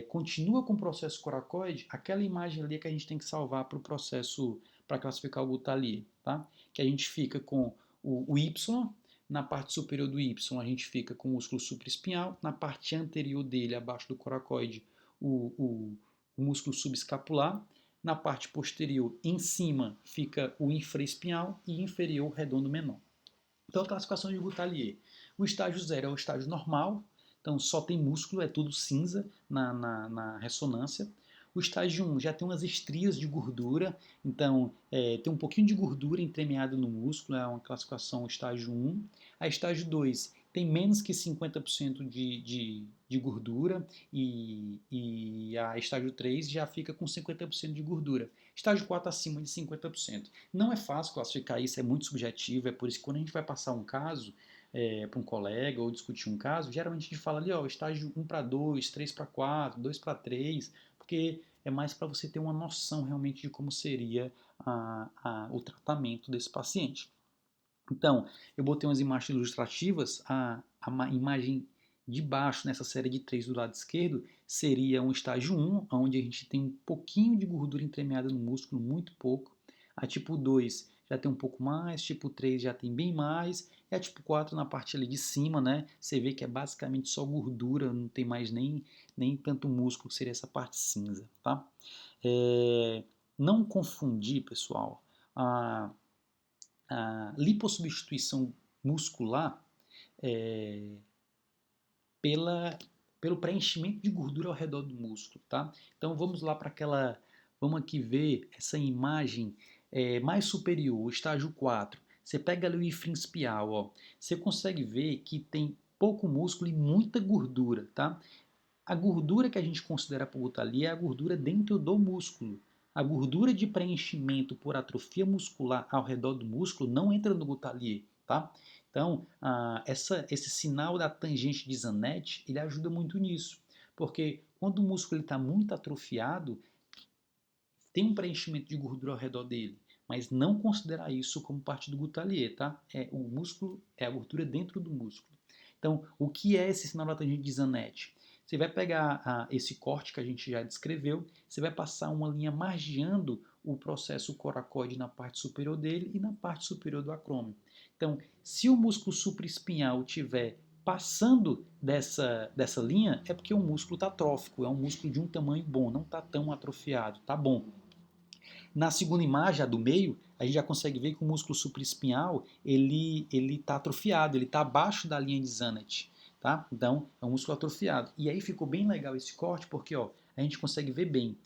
continua com o processo coracoide, aquela imagem ali é que a gente tem que salvar para o processo, para classificar o Gutalier, tá? Que a gente fica com o Y, na parte superior do Y a gente fica com o músculo supraespinhal, na parte anterior dele, abaixo do coracoide, o músculo subescapular, na parte posterior, em cima, fica o infraespinhal e inferior, o redondo menor. Então, a classificação de Gutalier. O estágio 0 é o estágio normal, então só tem músculo, é tudo cinza na ressonância. O estágio 1 já tem umas estrias de gordura, então tem um pouquinho de gordura entremeada no músculo, é uma classificação estágio 1. A estágio 2 tem menos que 50% de gordura e a estágio 3 já fica com 50% de gordura. Estágio 4 acima de 50%. Não é fácil classificar isso, é muito subjetivo, é por isso que quando a gente vai passar um caso para um colega ou discutir um caso, geralmente a gente fala ali, ó, estágio 1 para 2, 3 para 4, 2 para 3, porque é mais para você ter uma noção realmente de como seria o tratamento desse paciente. Então, eu botei umas imagens ilustrativas, a imagem de baixo nessa série de 3 do lado esquerdo seria um estágio 1, onde a gente tem um pouquinho de gordura entremeada no músculo, muito pouco. A tipo 2 já tem um pouco mais, tipo 3 já tem bem mais, e a tipo 4 na parte ali de cima, né? Você vê que é basicamente só gordura, não tem mais nem tanto músculo, que seria essa parte cinza, tá? Não confundir, pessoal, a lipossubstituição muscular é, pelo preenchimento de gordura ao redor do músculo, tá? Então vamos lá para aquela, vamos aqui ver essa imagem mais superior, o estágio 4. Você pega ali o infraespinhal, ó, você consegue ver que tem pouco músculo e muita gordura, tá? A gordura que a gente considera para o Gutalier é a gordura dentro do músculo. A gordura de preenchimento por atrofia muscular ao redor do músculo não entra no Gutalier, tá? Então, esse sinal da tangente de Zanetti, ele ajuda muito nisso, porque quando o músculo está muito atrofiado, tem um preenchimento de gordura ao redor dele, mas não considerar isso como parte do Gutalier, tá? O músculo é a gordura dentro do músculo. Então, o que é esse sinal da tangente de Zanetti? Você vai pegar esse corte que a gente já descreveu, você vai passar uma linha margeando o processo coracoide na parte superior dele e na parte superior do acrômio. Então, se o músculo supraespinhal estiver passando dessa linha, é porque o músculo está atrófico, é um músculo de um tamanho bom, não está tão atrofiado, tá bom. Na segunda imagem, a do meio, a gente já consegue ver que o músculo supraespinhal ele está atrofiado, ele está abaixo da linha de Zanetti, tá? Então é um músculo atrofiado. E aí ficou bem legal esse corte porque ó, a gente consegue ver bem.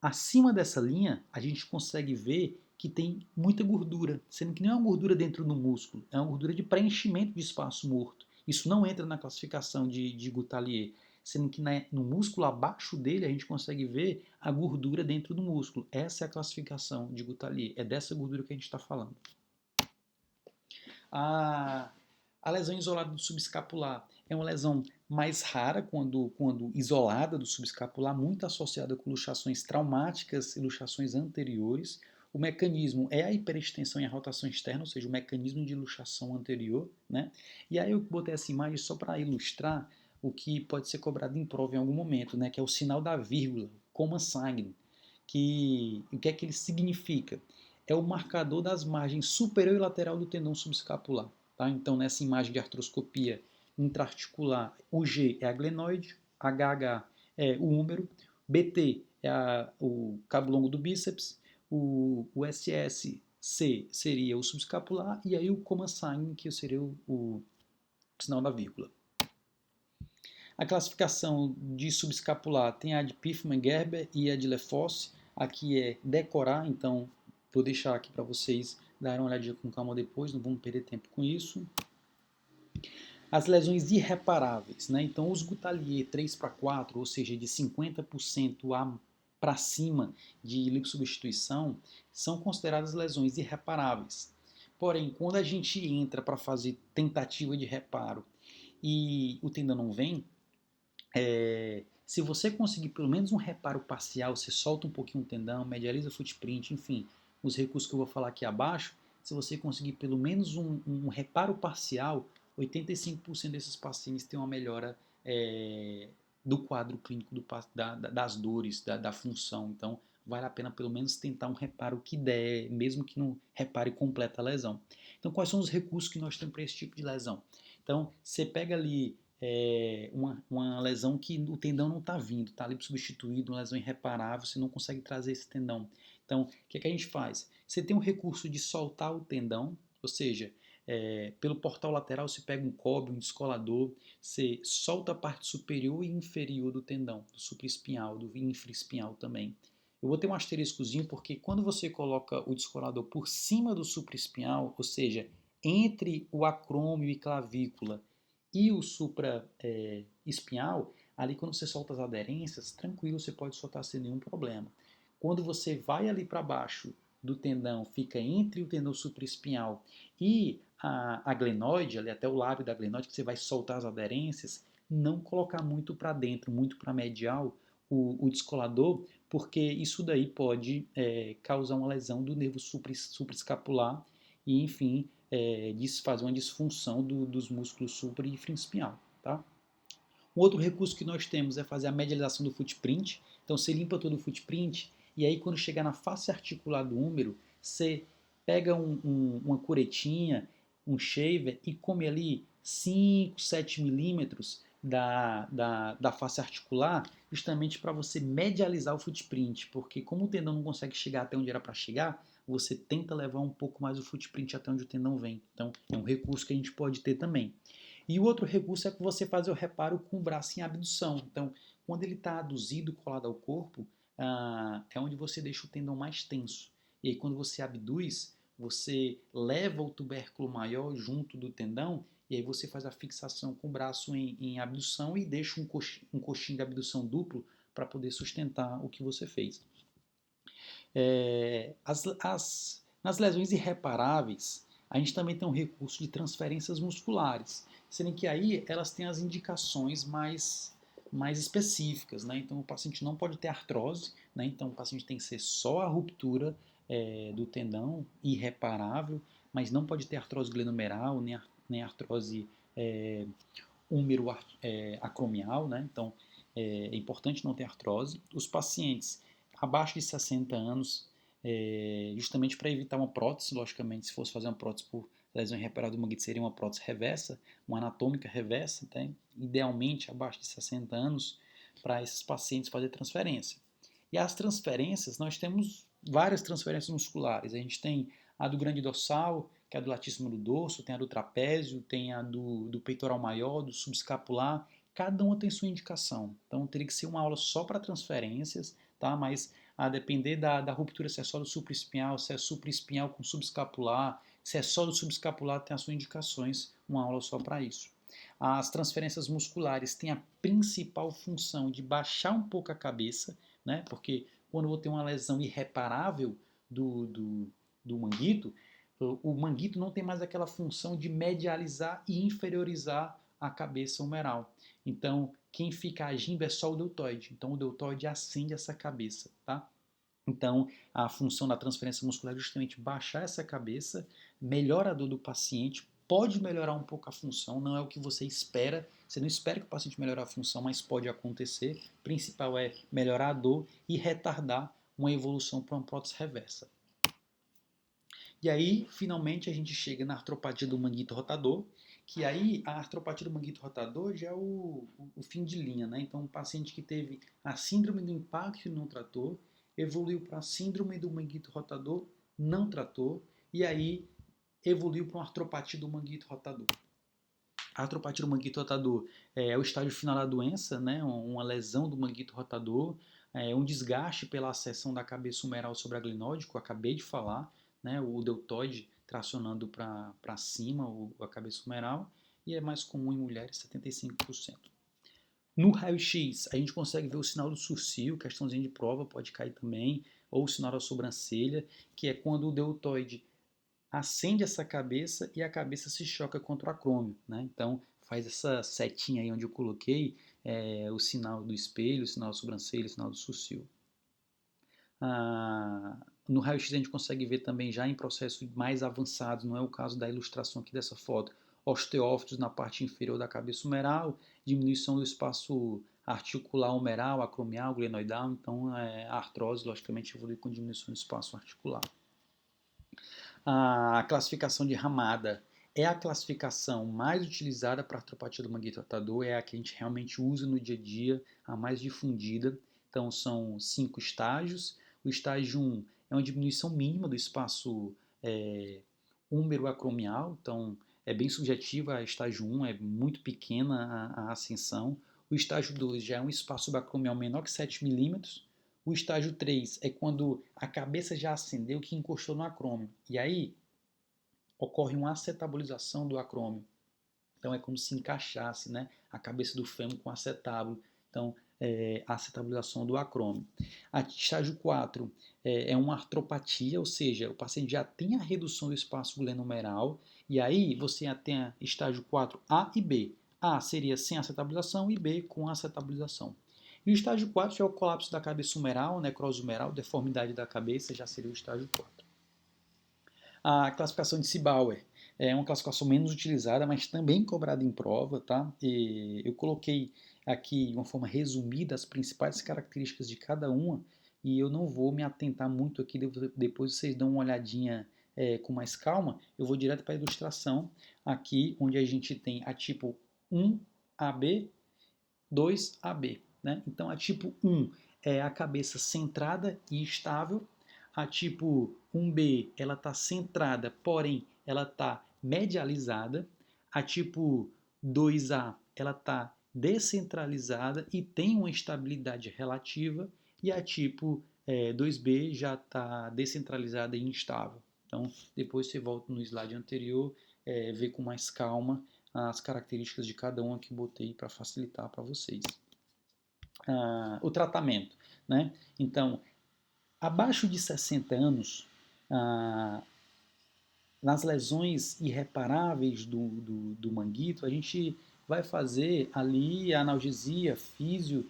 Acima dessa linha, a gente consegue ver que tem muita gordura, sendo que não é uma gordura dentro do músculo, é uma gordura de preenchimento de espaço morto. Isso não entra na classificação de Gutalier, sendo que no músculo abaixo dele a gente consegue ver a gordura dentro do músculo. Essa é a classificação de Gutalier, é dessa gordura que a gente está falando. A lesão isolada do subescapular é uma lesão mais rara quando isolada do subescapular, muito associada com luxações traumáticas e luxações anteriores. O mecanismo é a hiperextensão e a rotação externa, ou seja, o mecanismo de luxação anterior, né? E aí eu botei essa imagem só para ilustrar o que pode ser cobrado em prova em algum momento, né? Que é o sinal da vírgula, coma sign, que o que é que ele significa? É o marcador das margens superior e lateral do tendão subescapular. Tá? Então, nessa imagem de artroscopia intraarticular, o G é a glenoide, HH é o húmero, BT é o cabo longo do bíceps, o SSC seria o subescapular e aí o coma sign, que seria o sinal da vírgula. A classificação de subescapular tem a de Piffman-Gerber e a de Lefosse. Aqui é decorar, então Vou deixar aqui para vocês darem uma olhadinha com calma depois, não vamos perder tempo com isso. As lesões irreparáveis, né? Então, os Gutalier 3/4, ou seja, de 50% para cima de lipossubstituição, são consideradas lesões irreparáveis. Porém, quando a gente entra para fazer tentativa de reparo e o tendão não vem, se você conseguir pelo menos um reparo parcial, você solta um pouquinho o tendão, medializa o footprint, enfim, os recursos que eu vou falar aqui abaixo, se você conseguir pelo menos um reparo parcial, 85% desses pacientes têm uma melhora do quadro clínico das dores, da função. Então, vale a pena pelo menos tentar um reparo que der, mesmo que não repare completa a lesão. Então, quais são os recursos que nós temos para esse tipo de lesão? Então, você pega ali uma lesão que o tendão não está vindo, está ali substituído, uma lesão irreparável, você não consegue trazer esse tendão. Então, o que a gente faz? Você tem um recurso de soltar o tendão, ou seja, pelo portal lateral você pega um cobre, um descolador, você solta a parte superior e inferior do tendão, do supraespinhal, do infraespinhal também. Eu vou ter um asteriscozinho porque quando você coloca o descolador por cima do supraespinhal, ou seja, entre o acrômio e clavícula e o supraespinhal, ali quando você solta as aderências, tranquilo, você pode soltar sem nenhum problema. Quando você vai ali para baixo do tendão, fica entre o tendão supraespinhal e a glenoide, ali até o lábio da glenoide, que você vai soltar as aderências, não colocar muito para dentro, muito para medial, o descolador, porque isso daí pode causar uma lesão do nervo supraescapular e, enfim, fazer uma disfunção dos músculos supra e infraespinhal. Tá? Um outro recurso que nós temos é fazer a medialização do footprint. Então você limpa todo o footprint e aí quando chegar na face articular do húmero, você pega uma curetinha, um shaver e come ali 5, 7 milímetros da face articular, justamente para você medializar o footprint, porque como o tendão não consegue chegar até onde era para chegar, você tenta levar um pouco mais o footprint até onde o tendão vem. Então é um recurso que a gente pode ter também. E o outro recurso é que você faz o reparo com o braço em abdução. Então, quando ele está aduzido, colado ao corpo, é onde você deixa o tendão mais tenso. E aí, quando você abduz, você leva o tubérculo maior junto do tendão e aí você faz a fixação com o braço em abdução e deixa um coxinho de abdução duplo para poder sustentar o que você fez. Nas lesões irreparáveis, a gente também tem um recurso de transferências musculares, sendo que aí elas têm as indicações mais específicas, né? Então o paciente não pode ter artrose, né? Então o paciente tem que ser só a ruptura do tendão irreparável, mas não pode ter artrose glenomeral, nem artrose húmero acromial, né? Então é importante não ter artrose. Os pacientes abaixo de 60 anos, justamente para evitar uma prótese, logicamente, se fosse fazer uma prótese por lesão irreparável do manguito, seria uma prótese reversa, uma anatômica reversa, tá? Idealmente abaixo de 60 anos, para esses pacientes fazer transferência. E as transferências, nós temos várias transferências musculares. A gente tem a do grande dorsal, que é a do latíssimo do dorso, tem a do trapézio, tem a do peitoral maior, do subescapular. Cada uma tem sua indicação. Então teria que ser uma aula só para transferências, tá? Mas a depender da ruptura, se é só do supraespinhal, se é supraespinhal com subescapular, se é só do subescapular, tem as suas indicações, uma aula só para isso. As transferências musculares têm a principal função de baixar um pouco a cabeça, né? Porque quando eu vou ter uma lesão irreparável do manguito, o manguito não tem mais aquela função de medializar e inferiorizar a cabeça humeral. Então, quem fica agindo é só o deltoide. Então, o deltoide acende essa cabeça, tá? Então, a função da transferência muscular é justamente baixar essa cabeça, melhora a dor do paciente, pode melhorar um pouco a função, não é o que você espera, você não espera que o paciente melhore a função, mas pode acontecer. O principal é melhorar a dor e retardar uma evolução para uma prótese reversa. E aí, finalmente, a gente chega na artropatia do manguito rotador, que aí a artropatia do manguito rotador já é o fim de linha, né? Então, um paciente que teve a síndrome do impacto e não tratou, evoluiu para a síndrome do manguito rotador, não tratou, e aí evoluiu para uma artropatia do manguito rotador. A artropatia do manguito rotador é o estágio final da doença, né? Uma lesão do manguito rotador. um desgaste pela acessão da cabeça humeral sobre a glenoide, que eu acabei de falar, né, o deltoide tracionando para cima a cabeça humeral, e é mais comum em mulheres, 75%. No raio-x, a gente consegue ver o sinal do surcio, questãozinha de prova, pode cair também, ou o sinal da sobrancelha, que é quando o deltoide acende essa cabeça e a cabeça se choca contra o acrômio, né? Então, faz essa setinha aí onde eu coloquei o sinal do espelho, o sinal da sobrancelha, o sinal do surcio. No raio-x a gente consegue ver também já em processos mais avançados, não é o caso da ilustração aqui dessa foto, osteófitos na parte inferior da cabeça humeral, diminuição do espaço articular humeral, acromial, glenoidal, então a artrose logicamente evolui com diminuição do espaço articular. A classificação de Hamada é a classificação mais utilizada para artropatia do manguito rotador, é a que a gente realmente usa no dia a dia, a mais difundida. Então são 5 estágios. O estágio 1 é uma diminuição mínima do espaço húmero acromial, então é bem subjetiva a estágio 1, é muito pequena a ascensão. O estágio 2 já é um espaço subacromial menor que 7 milímetros. O estágio 3 é quando a cabeça já acendeu que encostou no acrômio. E aí ocorre uma acetabolização do acrômio. Então é como se encaixasse, né, a cabeça do fêmur com acetábulo. Então, a acetabulação do acrômio. A estágio 4 é uma artropatia, ou seja, o paciente já tem a redução do espaço glenohumeral, e aí você tem a estágio 4A e B. A seria sem acetabulização e B com acetabulização. E o estágio 4 já é o colapso da cabeça humeral, necrose humeral, deformidade da cabeça, já seria o estágio 4. A classificação de Seebauer é uma classificação menos utilizada, mas também cobrada em prova, tá? E eu coloquei aqui de uma forma resumida as principais características de cada uma, e eu não vou me atentar muito aqui, depois vocês dão uma olhadinha com mais calma. Eu vou direto para a ilustração, aqui onde a gente tem a tipo 1AB, 2AB. Né? Então, a tipo 1 é a cabeça centrada e estável. A tipo 1B ela está centrada, porém ela está medializada. A tipo 2A ela está descentralizada e tem uma estabilidade relativa. E a tipo 2B já está descentralizada e instável. Então, depois você volta no slide anterior, vê com mais calma as características de cada uma que botei para facilitar para vocês. O tratamento, né? Então, abaixo de 60 anos, nas lesões irreparáveis do manguito, a gente vai fazer ali a analgesia, físio,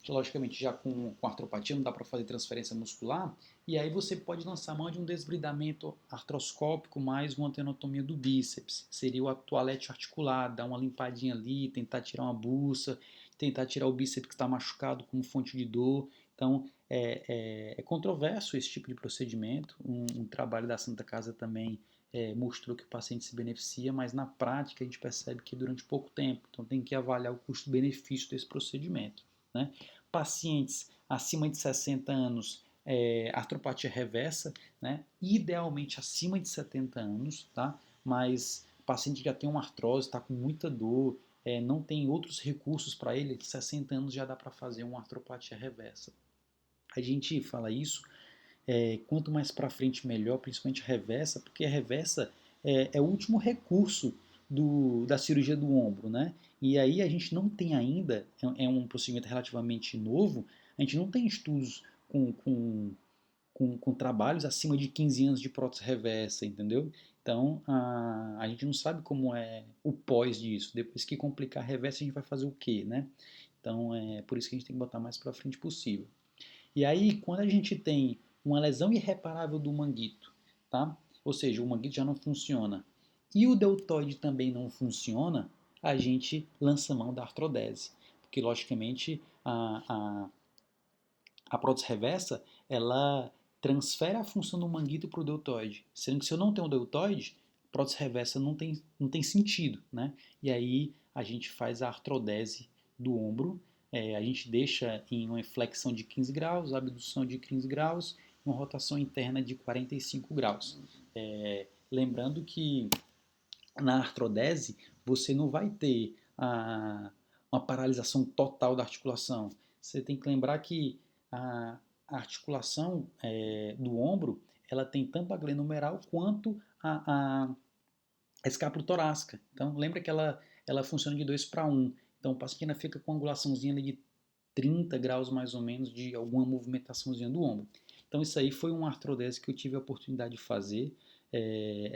logicamente já com artropatia não dá para fazer transferência muscular, e aí você pode lançar mão de um desbridamento artroscópico mais uma tenotomia do bíceps, seria o toalete articular, dar uma limpadinha ali, tentar tirar uma buça, tentar tirar o bíceps que está machucado como fonte de dor. Então é controverso esse tipo de procedimento, um trabalho da Santa Casa também mostrou que o paciente se beneficia, mas na prática a gente percebe que durante pouco tempo, então tem que avaliar o custo-benefício desse procedimento. Né? Pacientes acima de 60 anos, artropatia reversa, né? Idealmente acima de 70 anos, tá? Mas o paciente já tem uma artrose, está com muita dor, não tem outros recursos para ele, 60 anos já dá para fazer uma artropatia reversa. A gente fala isso, quanto mais para frente melhor, principalmente a reversa, porque a reversa é o último recurso da cirurgia do ombro, né? E aí a gente não tem ainda, é um procedimento relativamente novo, a gente não tem estudos com trabalhos acima de 15 anos de prótese reversa, entendeu? Então a gente não sabe como é o pós disso. Depois que complicar a reversa, a gente vai fazer o quê, né? Então é por isso que a gente tem que botar mais para frente possível. E aí, quando a gente tem uma lesão irreparável do manguito, tá? Ou seja, o manguito já não funciona, e o deltoide também não funciona, a gente lança mão da artrodese. Porque, logicamente, a prótese reversa, ela transfere a função do manguito para o deltoide. Sendo que se eu não tenho o deltoide, a prótese reversa não tem sentido, né? E aí a gente faz a artrodese do ombro, a gente deixa em uma flexão de 15 graus, abdução de 15 graus, uma rotação interna de 45 graus. Lembrando que na artrodese você não vai ter uma paralisação total da articulação. Você tem que lembrar que a articulação do ombro, ela tem tanto a glenohumeral quanto a escápula torácica. Então, lembra que ela funciona de 2 para 1. Então, o paciente ainda fica com uma angulaçãozinha ali de 30 graus mais ou menos de alguma movimentaçãozinha do ombro. Então, isso aí foi uma artrodese que eu tive a oportunidade de fazer.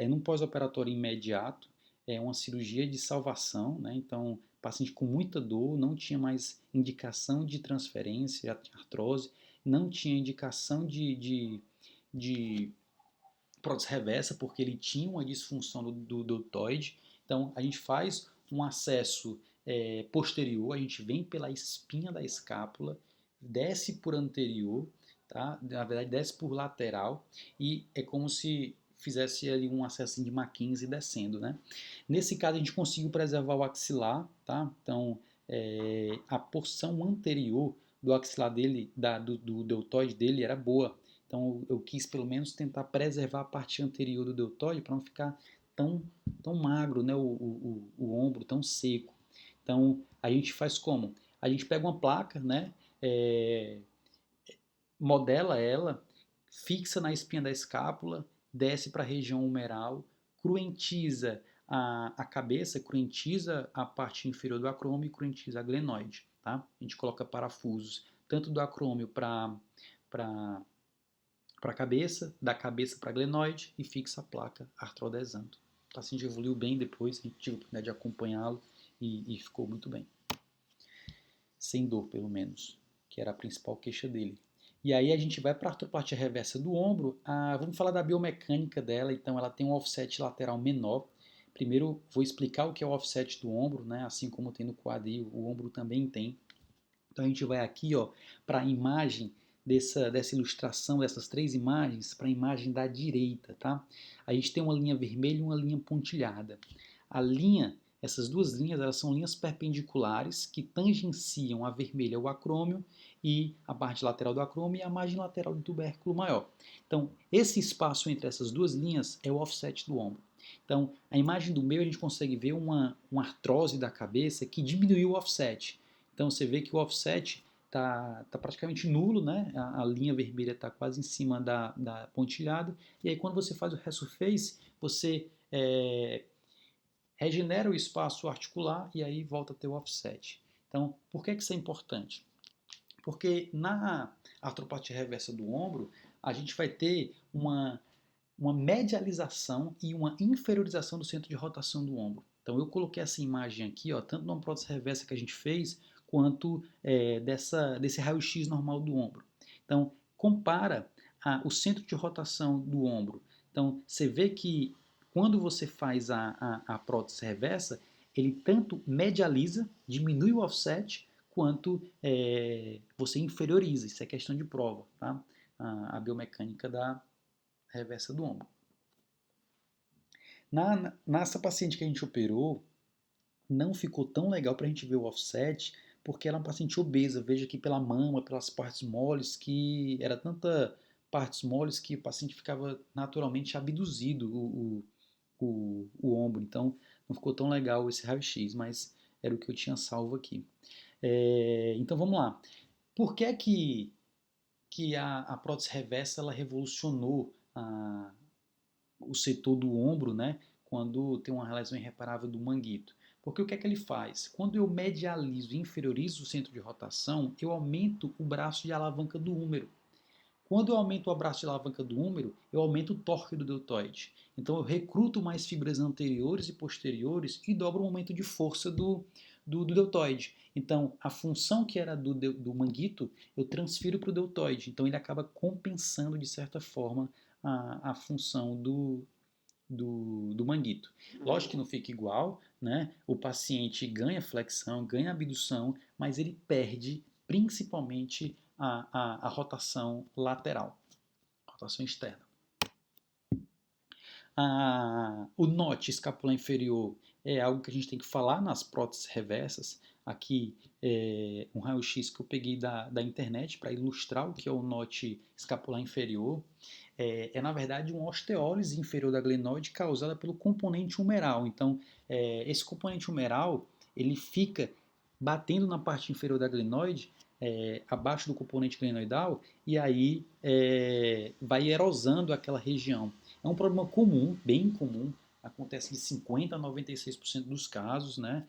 Num pós-operatório imediato, é uma cirurgia de salvação, né? Então, paciente com muita dor, não tinha mais indicação de transferência, artrose, não tinha indicação de prótese reversa, porque ele tinha uma disfunção do deltoide. Então, a gente faz um acesso posterior, a gente vem pela espinha da escápula, desce por anterior, tá? Na verdade, desce por lateral, e é como se fizesse ali um acesso de Mackenzie descendo, né? Nesse caso, a gente conseguiu preservar o axilar, tá? Então, a porção anterior do axilar dele, do deltoide dele, era boa. Então eu quis pelo menos tentar preservar a parte anterior do deltoide para não ficar tão magro, né, o ombro tão seco. Então a gente faz como? A gente pega uma placa, né, modela ela, fixa na espinha da escápula, desce para a região humeral, cruentiza a cabeça, cruentiza a parte inferior do acrômio e cruentiza a glenoide. Tá? A gente coloca parafusos tanto do acrômio para a cabeça, da cabeça para a glenoide e fixa a placa artrodesando. O paciente evoluiu bem depois, a gente tive a oportunidade de acompanhá-lo e ficou muito bem. Sem dor, pelo menos, que era a principal queixa dele. E aí a gente vai para a artropatia reversa do ombro. Vamos falar da biomecânica dela. Então ela tem um offset lateral menor. Primeiro vou explicar o que é o offset do ombro, né? Assim como tem no quadril, o ombro também tem. Então a gente vai aqui para a imagem dessa ilustração, dessas 3 imagens, para a imagem da direita. Tá? A gente tem uma linha vermelha e uma linha pontilhada. Essas 2 linhas, elas são linhas perpendiculares que tangenciam a vermelha o acrômio e a parte lateral do acrômio e a margem lateral do tubérculo maior. Então, esse espaço entre essas 2 linhas é o offset do ombro. Então, a imagem do meio a gente consegue ver uma artrose da cabeça que diminuiu o offset. Então, você vê que o offset está praticamente nulo, né? A linha vermelha está quase em cima da pontilhada. E aí, quando você faz o resurface, você regenera o espaço articular e aí volta a ter o offset. Então, por que isso é importante? Porque na artropatia reversa do ombro, a gente vai ter uma medialização e uma inferiorização do centro de rotação do ombro. Então, eu coloquei essa imagem aqui, tanto numa prótese reversa que a gente fez, quanto desse raio-x normal do ombro. Então, compara o centro de rotação do ombro. Então, você vê que quando você faz a prótese reversa, ele tanto medializa, diminui o offset, quanto você inferioriza. Isso é questão de prova, tá? A biomecânica da reversa do ombro. Nessa paciente que a gente operou, não ficou tão legal para a gente ver o offset, porque ela é uma paciente obesa. Veja aqui pela mama, pelas partes moles, que era tanta partes moles que o paciente ficava naturalmente abduzido o ombro. Então não ficou tão legal esse raio-x, mas era o que eu tinha salvo aqui. Então vamos lá. Por que a prótese reversa ela revolucionou o setor do ombro, né, quando tem uma lesão irreparável do manguito? Porque o que é que ele faz? Quando eu medializo e inferiorizo o centro de rotação, eu aumento o braço de alavanca do húmero. Quando eu aumento o braço de alavanca do húmero, eu aumento o torque do deltoide. Então eu recruto mais fibras anteriores e posteriores e dobro o momento de força do deltoide. Então a função que era do manguito, eu transfiro para o deltoide. Então ele acaba compensando de certa forma a função do manguito. Lógico que não fica igual, né? O paciente ganha flexão, ganha abdução, mas ele perde principalmente a rotação lateral, rotação externa. O note escapular inferior é algo que a gente tem que falar nas próteses reversas. Aqui é um raio-x que eu peguei da internet para ilustrar o que é o note escapular inferior. Na verdade uma osteólise inferior da glenoide causada pelo componente humeral. Então, esse componente humeral ele fica batendo na parte inferior da glenoide, abaixo do componente glenoidal e aí vai erosando aquela região. É um problema comum, bem comum, acontece de 50% a 96% dos casos, né?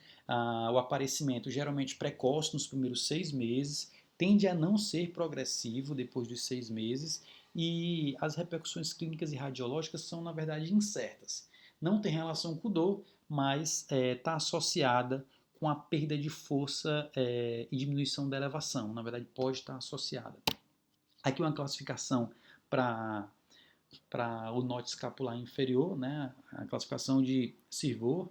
O aparecimento geralmente precoce nos primeiros 6 meses, tende a não ser progressivo depois dos 6 meses e as repercussões clínicas e radiológicas são, na verdade, incertas. Não tem relação com dor, mas está associada com a perda de força e diminuição da elevação. Na verdade, pode estar associada. Aqui uma classificação para o nódulo escapular inferior, né? A classificação de Sirvor.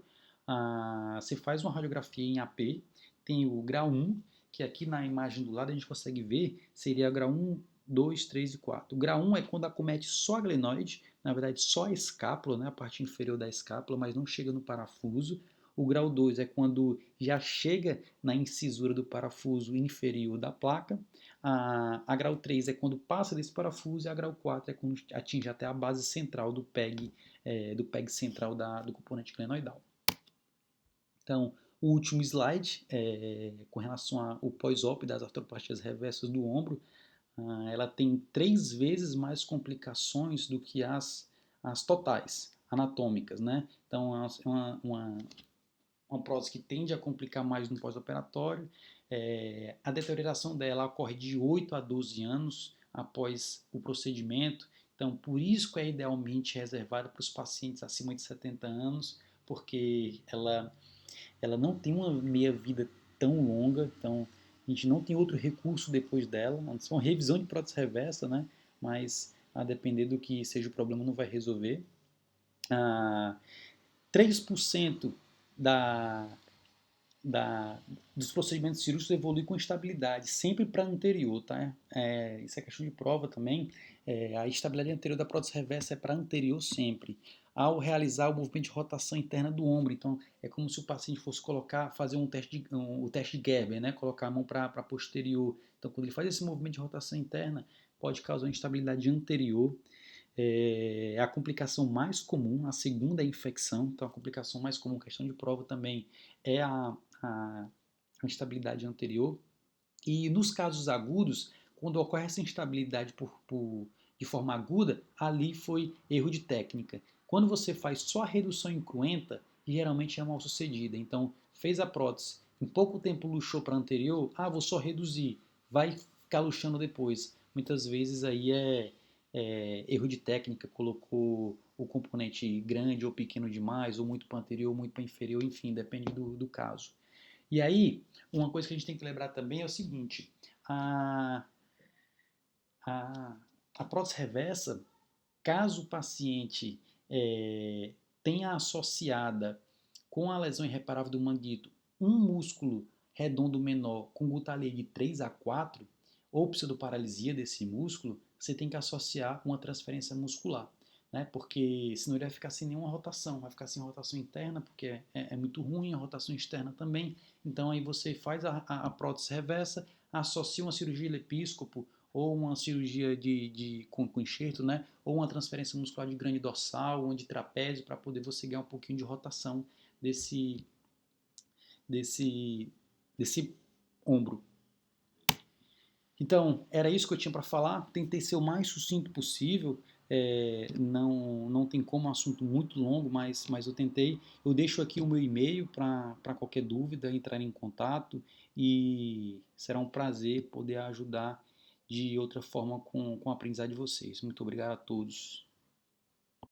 Se faz uma radiografia em AP, tem o grau 1, que aqui na imagem do lado a gente consegue ver, seria grau 1, 2, 3 e 4. O grau 1 é quando acomete só a glenoide, na verdade só a escápula, né, a parte inferior da escápula, mas não chega no parafuso. O grau 2 é quando já chega na incisura do parafuso inferior da placa. A grau 3 é quando passa desse parafuso e a grau 4 é quando atinge até a base central do PEG central do componente glenoidal. Então, o último slide, com relação ao pós-op das artroplastias reversas do ombro, ela tem 3 vezes mais complicações do que as totais anatômicas, né? Então, é uma prótese que tende a complicar mais no pós-operatório. A deterioração dela ocorre de 8 a 12 anos após o procedimento. Então, por isso que é idealmente reservada para os pacientes acima de 70 anos, porque ela não tem uma meia-vida tão longa, então a gente não tem outro recurso depois dela, a não ser uma revisão de prótese reversa, né? Mas a depender do que seja o problema não vai resolver. 3% da, dos procedimentos cirúrgicos evolui com estabilidade, sempre para anterior, tá? Isso é questão de prova também. A estabilidade anterior da prótese reversa é para anterior sempre. Ao realizar o movimento de rotação interna do ombro, então é como se o paciente fosse fazer o teste de Gerber, né? Colocar a mão para posterior. Então, quando ele faz esse movimento de rotação interna, pode causar uma instabilidade anterior. A complicação mais comum, a segunda é a infecção, então a complicação mais comum, questão de prova também, é a instabilidade anterior. E nos casos agudos, quando ocorre essa instabilidade de forma aguda, ali foi erro de técnica. Quando você faz só a redução incruenta, geralmente é mal sucedida. Então, fez a prótese, em pouco tempo luxou para anterior, vou só reduzir, vai ficar luxando depois. Muitas vezes aí erro de técnica, colocou o componente grande ou pequeno demais, ou muito para anterior, ou muito para inferior, enfim, depende do caso. E aí, uma coisa que a gente tem que lembrar também é o seguinte, a prótese reversa, caso o paciente tenha associada com a lesão irreparável do manguito um músculo redondo menor com gutalia de 3 a 4, ou pseudoparalisia desse músculo, você tem que associar uma transferência muscular. Né? Porque senão ele vai ficar sem nenhuma rotação, vai ficar sem rotação interna, porque é muito ruim, a rotação externa também. Então aí você faz a prótese reversa, associa uma cirurgia de episcopo ou uma cirurgia com enxerto, né? Ou uma transferência muscular de grande dorsal ou de trapézio para poder você ganhar um pouquinho de rotação desse ombro. Então, era isso que eu tinha para falar. Tentei ser o mais sucinto possível. Não tem como, é um assunto muito longo, mas eu tentei. Eu deixo aqui o meu e-mail para qualquer dúvida entrar em contato e será um prazer poder ajudar de outra forma com o aprendizado de vocês. Muito obrigado a todos.